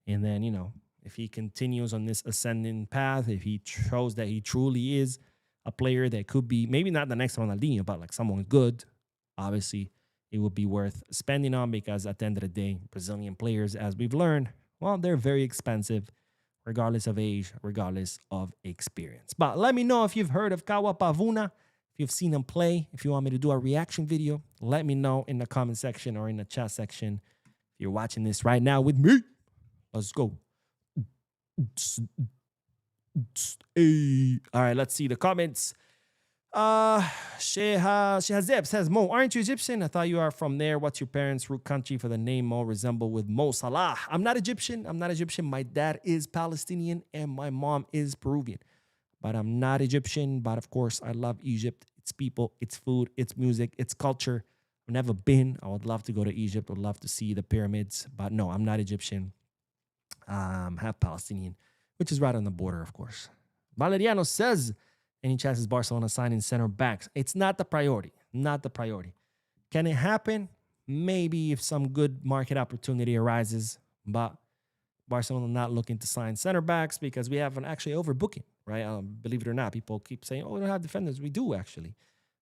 A: And then, if he continues on this ascending path, if he shows that he truly is a player that could be maybe not the next Ronaldinho, but like someone good, obviously it would be worth spending on, because at the end of the day, Brazilian players, as we've learned, well, they're very expensive, regardless of age, regardless of experience. But let me know if you've heard of Kawa Pavuna, if you've seen him play, if you want me to do a reaction video, let me know in the comment section or in the chat section. If you're watching this right now with me, let's go. Hey. All right, let's see the comments. Shehazeb says, Mo, aren't you Egyptian? I thought you are from there. What's your parents' root country for the name Mo resemble with Mo Salah? I'm not Egyptian. My dad is Palestinian and my mom is Peruvian. But I'm not Egyptian. But of course, I love Egypt. Its people, its food, its music, its culture. I've never been. I would love to go to Egypt. I would love to see the pyramids. But no, I'm not Egyptian. Half Palestinian, which is right on the border, of course. Valeriano says, any chances Barcelona signing center backs? It's not the priority. Not the priority. Can it happen? Maybe if some good market opportunity arises. But Barcelona not looking to sign center backs because we have an actually overbooking, right? Believe it or not, people keep saying, oh, we don't have defenders. We do, actually,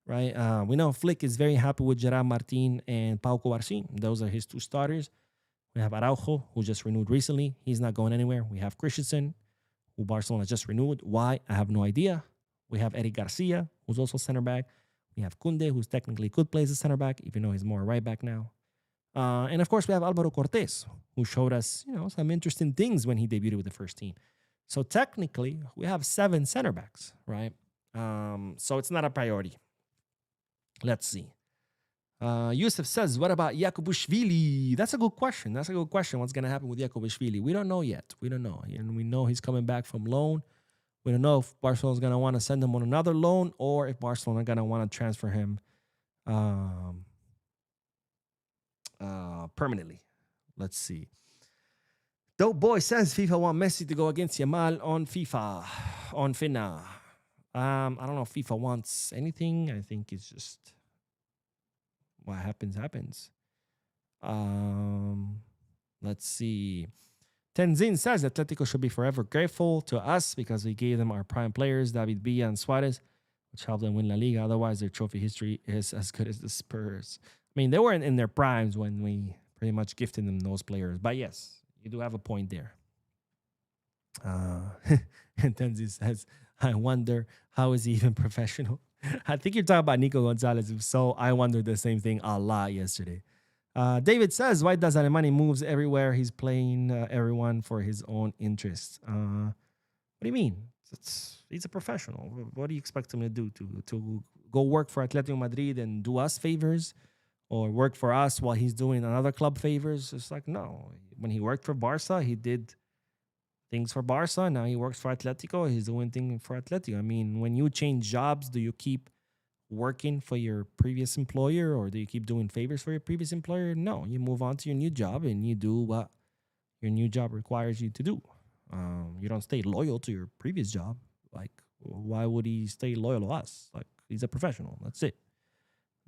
A: right? We know Flick is very happy with Gerard Martin and Pau Cubarsí. Those are his two starters. We have Araujo, who just renewed recently. He's not going anywhere. We have Christensen, who Barcelona just renewed. Why? I have no idea. We have Eric Garcia, who's also center back. We have Kunde, who's technically could play as a center back, even though he's more right back now. And of course, we have Alvaro Cortés, who showed us, some interesting things when he debuted with the first team. So technically, we have 7 center backs, right? So it's not a priority. Let's see. Yusuf says, what about Yakubishvili? That's a good question. What's going to happen with Yakubishvili? We don't know yet. We don't know. And we know he's coming back from loan. We don't know if Barcelona's going to want to send him on another loan or if Barcelona going to want to transfer him permanently. Let's see. Dope Boy says FIFA want Messi to go against Yamal on FIFA, on FINA. I don't know if FIFA wants anything. I think it's just what happens. Let's see. Tenzin says Atletico should be forever grateful to us because we gave them our prime players, David Villa and Suarez, which helped them win La Liga. Otherwise, their trophy history is as good as the Spurs. I mean, they weren't in their primes when we pretty much gifted them those players. But yes, you do have a point there. And Tenzin says, I wonder, how is he even professional? I think you're talking about Nico Gonzalez. So I wondered the same thing a lot yesterday. David says, why does Alemany moves everywhere? He's playing everyone for his own interests. What do you mean? He's a professional. What do you expect him to do? To go work for Atletico Madrid and do us favors? Or work for us while he's doing another club favors? It's like, no. When he worked for Barca, he did things for Barca. Now he works for Atletico. He's doing things for Atletico. I mean, when you change jobs, do you keep working for your previous employer or do you keep doing favors for your previous employer? No, you move on to your new job and you do what your new job requires you to do. You don't stay loyal to your previous job. Like, why would he stay loyal to us? Like, he's a professional. That's it.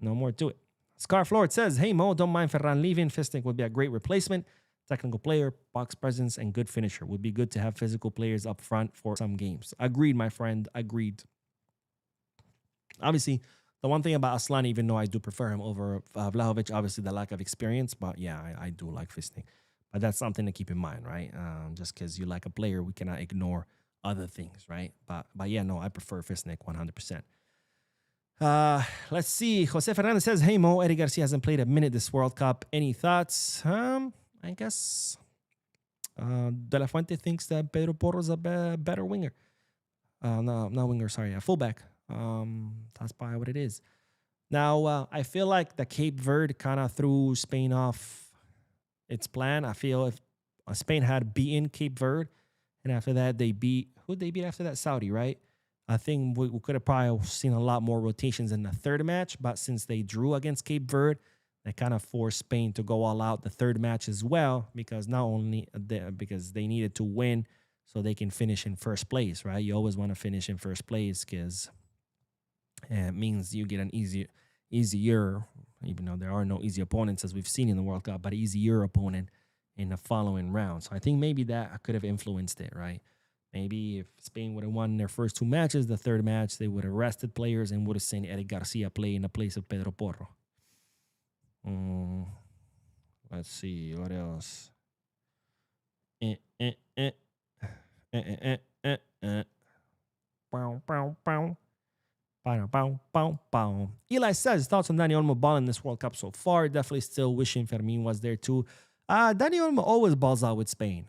A: No more to it. Scarflord says, hey, Mo, don't mind Ferran leaving. Fisnik would be a great replacement. Technical player, box presence, and good finisher. Would be good to have physical players up front for some games. Agreed, my friend. Agreed. Obviously, the one thing about Aslan, even though I do prefer him over Vlahovic, obviously the lack of experience. But yeah, I do like Fisnik. But that's something to keep in mind, right? Just because you like a player, we cannot ignore other things, right? But yeah, no, I prefer Fisnik 100%. Let's see. Jose Fernandez says, hey, Mo, Eddie Garcia hasn't played a minute this World Cup. Any thoughts? I guess De La Fuente thinks that Pedro Porro is a better winger. A fullback. That's probably what it is. Now, I feel like the Cape Verde kind of threw Spain off its plan. I feel if Spain had beaten Cape Verde, and after that who'd they beat after that? Saudi, right? I think we could have probably seen a lot more rotations in the third match, but since they drew against Cape Verde, they kind of forced Spain to go all out the third match as well, because not only because they needed to win so they can finish in first place, right? You always want to finish in first place because it means you get an easier, even though there are no easy opponents as we've seen in the World Cup, but easier opponent in the following round. So I think maybe that could have influenced it, right? Maybe if Spain would have won their first two matches, the third match, they would have rested players and would have seen Eric Garcia play in the place of Pedro Porro. Let's see, what else? Eli says, thoughts on Dani Olmo balling this World Cup so far? Definitely still wishing Fermin was there too. Dani Olmo always balls out with Spain.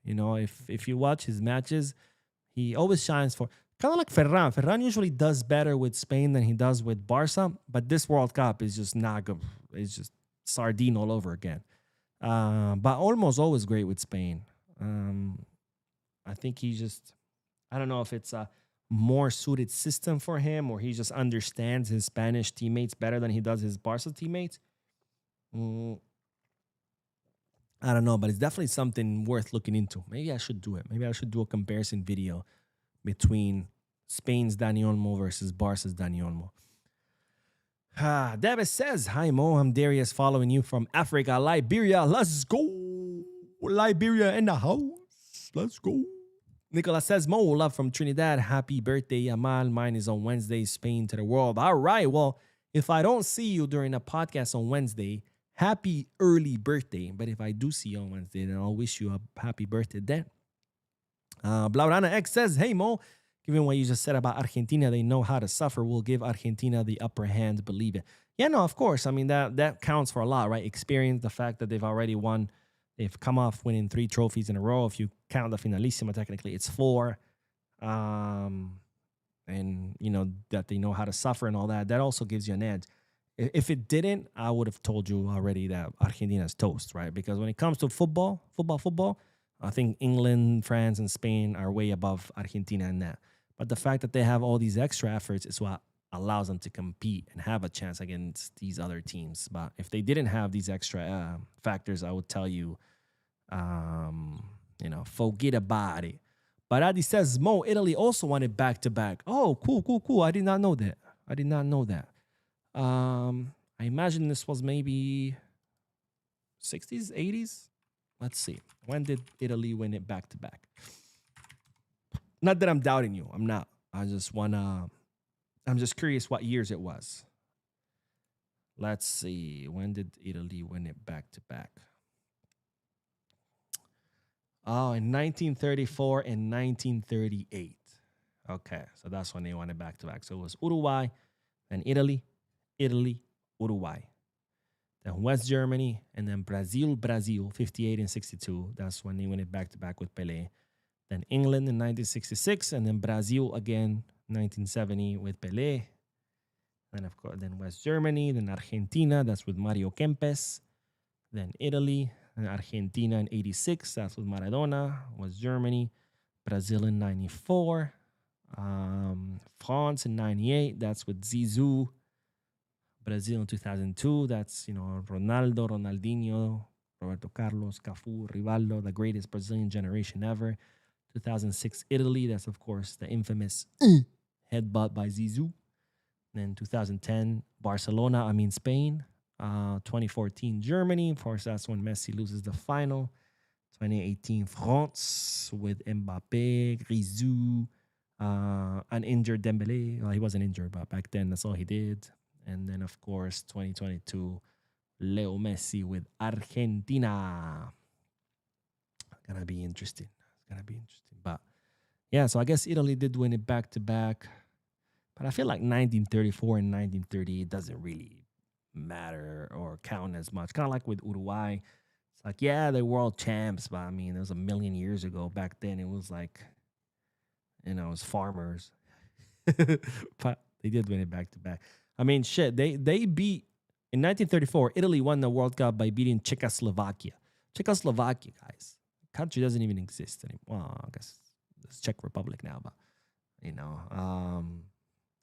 A: You know, if you watch his matches, he always shines for, kind of like Ferran. Ferran usually does better with Spain than he does with Barca, but this World Cup is just not good. It's just sardine all over again. But Olmo's always great with Spain. I think he just, I don't know if it's a more suited system for him or he just understands his Spanish teammates better than he does his Barca teammates. I don't know, but it's definitely something worth looking into. Maybe I should do it. Maybe I should do a comparison video between Spain's Dani Olmo versus Barca's Dani Olmo. Davis says, hi Mo, I'm Darius following you from Africa, Liberia. Let's go. Liberia in the house. Let's go. Nicolas says, Mo, love from Trinidad. Happy birthday, Yamal. Mine is on Wednesday, Spain to the world. All right. Well, if I don't see you during a podcast on Wednesday, happy early birthday. But if I do see you on Wednesday, then I'll wish you a happy birthday then. Blaurana X says, hey Mo, given what you just said about Argentina, they know how to suffer. We'll give Argentina the upper hand, believe it. Yeah, no, of course. I mean, that counts for a lot, right? Experience, the fact that they've already won. They've come off winning 3 trophies in a row. If you count the Finalissima, technically it's 4. And, you know, that they know how to suffer and all that. That also gives you an edge. If it didn't, I would have told you already that Argentina's toast, right? Because when it comes to football, I think England, France, and Spain are way above Argentina in that. But the fact that they have all these extra efforts is what allows them to compete and have a chance against these other teams. But if they didn't have these extra factors, I would tell you, you know, forget about it. But Adi says, Mo, Italy also wanted back-to-back. Oh, cool. I did not know that. I imagine this was maybe 60s, 80s. Let's see. When did Italy win it back-to-back? Not that I'm doubting you. I'm not. I'm just curious what years it was. Let's see. When did Italy win it back-to-back? Oh, in 1934 and 1938. Okay, so that's when they won it back-to-back. So it was Uruguay, then Italy, Uruguay. Then West Germany, and then Brazil, 58 and 62. That's when they win it back-to-back with Pelé. Then England in 1966, and then Brazil again, 1970 with Pelé. Then, of course, then West Germany, then Argentina, that's with Mario Kempes. Then Italy, and Argentina in 86, that's with Maradona. West Germany, Brazil in 94. France in 98, that's with Zizou. Brazil in 2002, that's, you know, Ronaldo, Ronaldinho, Roberto Carlos, Cafu, Rivaldo, the greatest Brazilian generation ever. 2006, Italy, that's, of course, the infamous headbutt by Zizou. Then 2010, Spain. 2014, Germany. Of course, that's when Messi loses the final. 2018, France with Mbappé, Grisou, uninjured Dembélé. Well, he wasn't injured, but back then, that's all he did. And then, of course, 2022, Leo Messi with Argentina. Gonna be interesting. But, yeah, so I guess Italy did win it back-to-back. But I feel like 1934 and 1938 doesn't really matter or count as much. Kind of like with Uruguay. It's like, yeah, they're world champs, but, I mean, it was a million years ago. Back then, it was like, you know, it was farmers. But they did win it back-to-back. I mean, shit, they beat, in 1934, Italy won the World Cup by beating Czechoslovakia. Czechoslovakia, guys. The country doesn't even exist anymore. Well, I guess it's Czech Republic now, but, you know.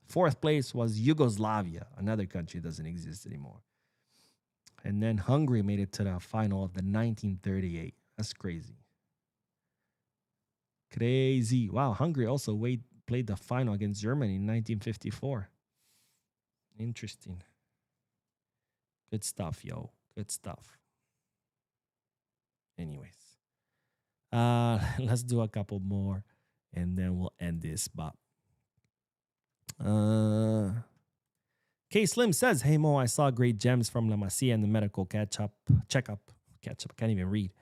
A: Fourth place was Yugoslavia, another country that doesn't exist anymore. And then Hungary made it to the final of the 1938. That's crazy. Crazy. Wow, Hungary also played the final against Germany in 1954. Interesting. Good stuff, yo. Good stuff. Anyways. Let's do a couple more and then we'll end this. But K Slim says, "Hey Mo, I saw great gems from La Masia and the medical checkup. Can't even read.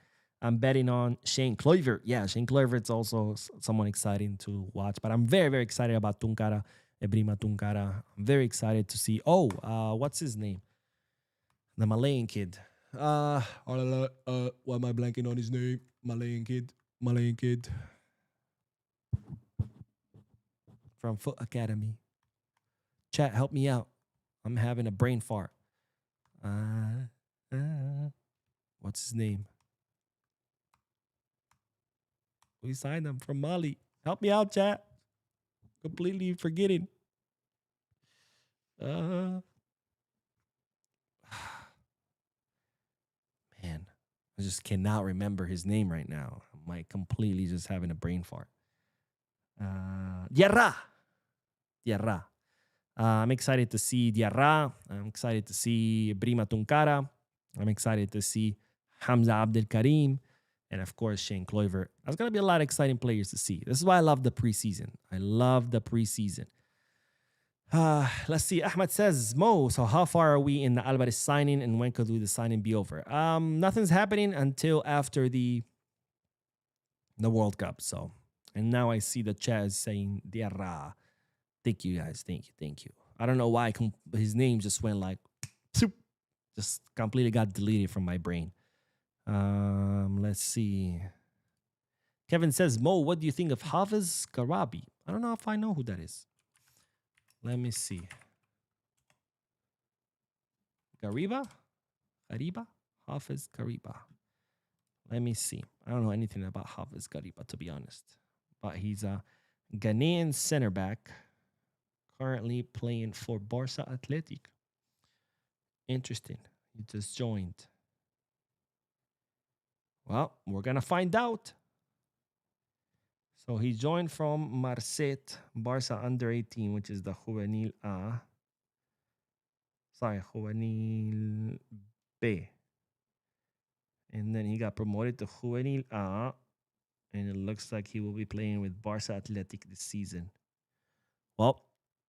A: I'm betting on Shane Kluivert. Yeah, Shane Kluivert is also someone exciting to watch. But I'm very, very excited about Tunkara, Ebrima Tunkara. I'm very excited to see. What's his name? The Malayan kid. Why am I blanking on his name? Malayan kid. From Foot Academy. Chat, help me out. I'm having a brain fart. What's his name? We signed him from Mali. Help me out, chat. Completely forgetting. Man, I just cannot remember his name right now. I'm like completely just having a brain fart. Diarra. I'm excited to see Diarra. I'm excited to see Brima Tunkara. I'm excited to see Hamza Abdel Karim. And of course, Shane Kluivert. There's going to be a lot of exciting players to see. This is why I love the preseason. Let's see. Ahmed says, Mo, so how far are we in the Alvarez signing and when could the signing be over? Nothing's happening until after the World Cup. So, and now I see the chat is saying Diarra. Thank you, guys. Thank you. I don't know why his name just went like, just completely got deleted from my brain. Let's see. Kevin says, Mo, what do you think of Hafiz Karabi? I don't know if I know who that is. Let me see. Hafiz Kariba. Let me see. I don't know anything about Hafiz Kariba, to be honest. But he's a Ghanaian center back currently playing for Barca Atlético. Interesting. He just joined. Well, we're going to find out. So he joined from Marseille, Barca under 18, which is the Juvenil A. Juvenil B. And then he got promoted to Juvenil A. And it looks like he will be playing with Barca Atlético this season. Well,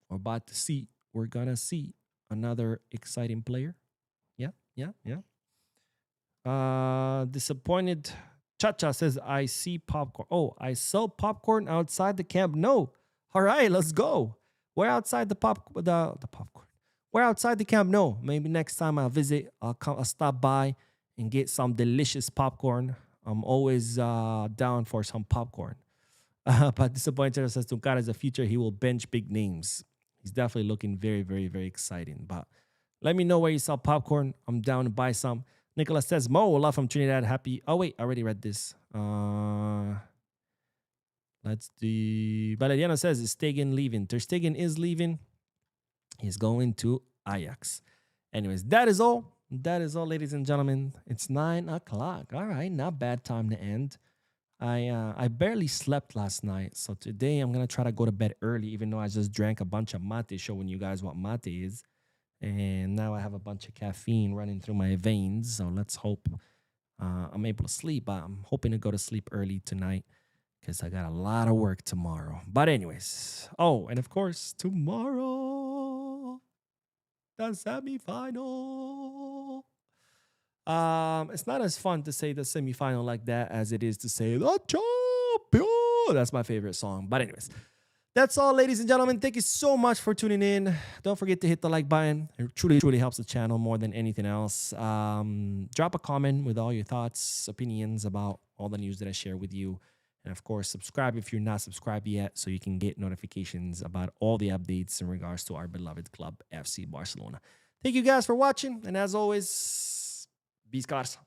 A: we're about to see. We're going to see another exciting player. Yeah. Disappointed. Chacha says, I see popcorn. Oh, I sell popcorn outside the camp. No. All right, let's go. We're outside the popcorn. We're outside the camp. No. Maybe next time I'll visit, I'll stop by and get some delicious popcorn. I'm always down for some popcorn. But disappointed says Tunkara is the future. He will bench big names. He's definitely looking very, very, very exciting. But let me know where you sell popcorn. I'm down to buy some. Nicholas says, Mo, love from Trinidad. Happy. Oh, wait, I already read this. Let's do. Valeriano says, is Stegen leaving? Ter Stegen is leaving. He's going to Ajax. Anyways, that is all. That is all, ladies and gentlemen. It's 9 o'clock. All right, not bad time to end. I barely slept last night. So today I'm going to try to go to bed early, even though I just drank a bunch of mate, showing you guys what mate is. And now I have a bunch of caffeine running through my veins. So let's hope I'm able to sleep. I'm hoping to go to sleep early tonight because I got a lot of work tomorrow. But anyways. Oh, and of course, tomorrow, the semifinal. It's not as fun to say the semifinal like that as it is to say the champion. That's my favorite song. But anyways. That's all, ladies and gentlemen. Thank you so much for tuning in. Don't forget to hit the like button. It truly helps the channel more than anything else. Drop a comment with all your thoughts, opinions about all the news that I share with you. And, of course, subscribe if you're not subscribed yet so you can get notifications about all the updates in regards to our beloved club, FC Barcelona. Thank you guys for watching. And, as always, Peace, guys.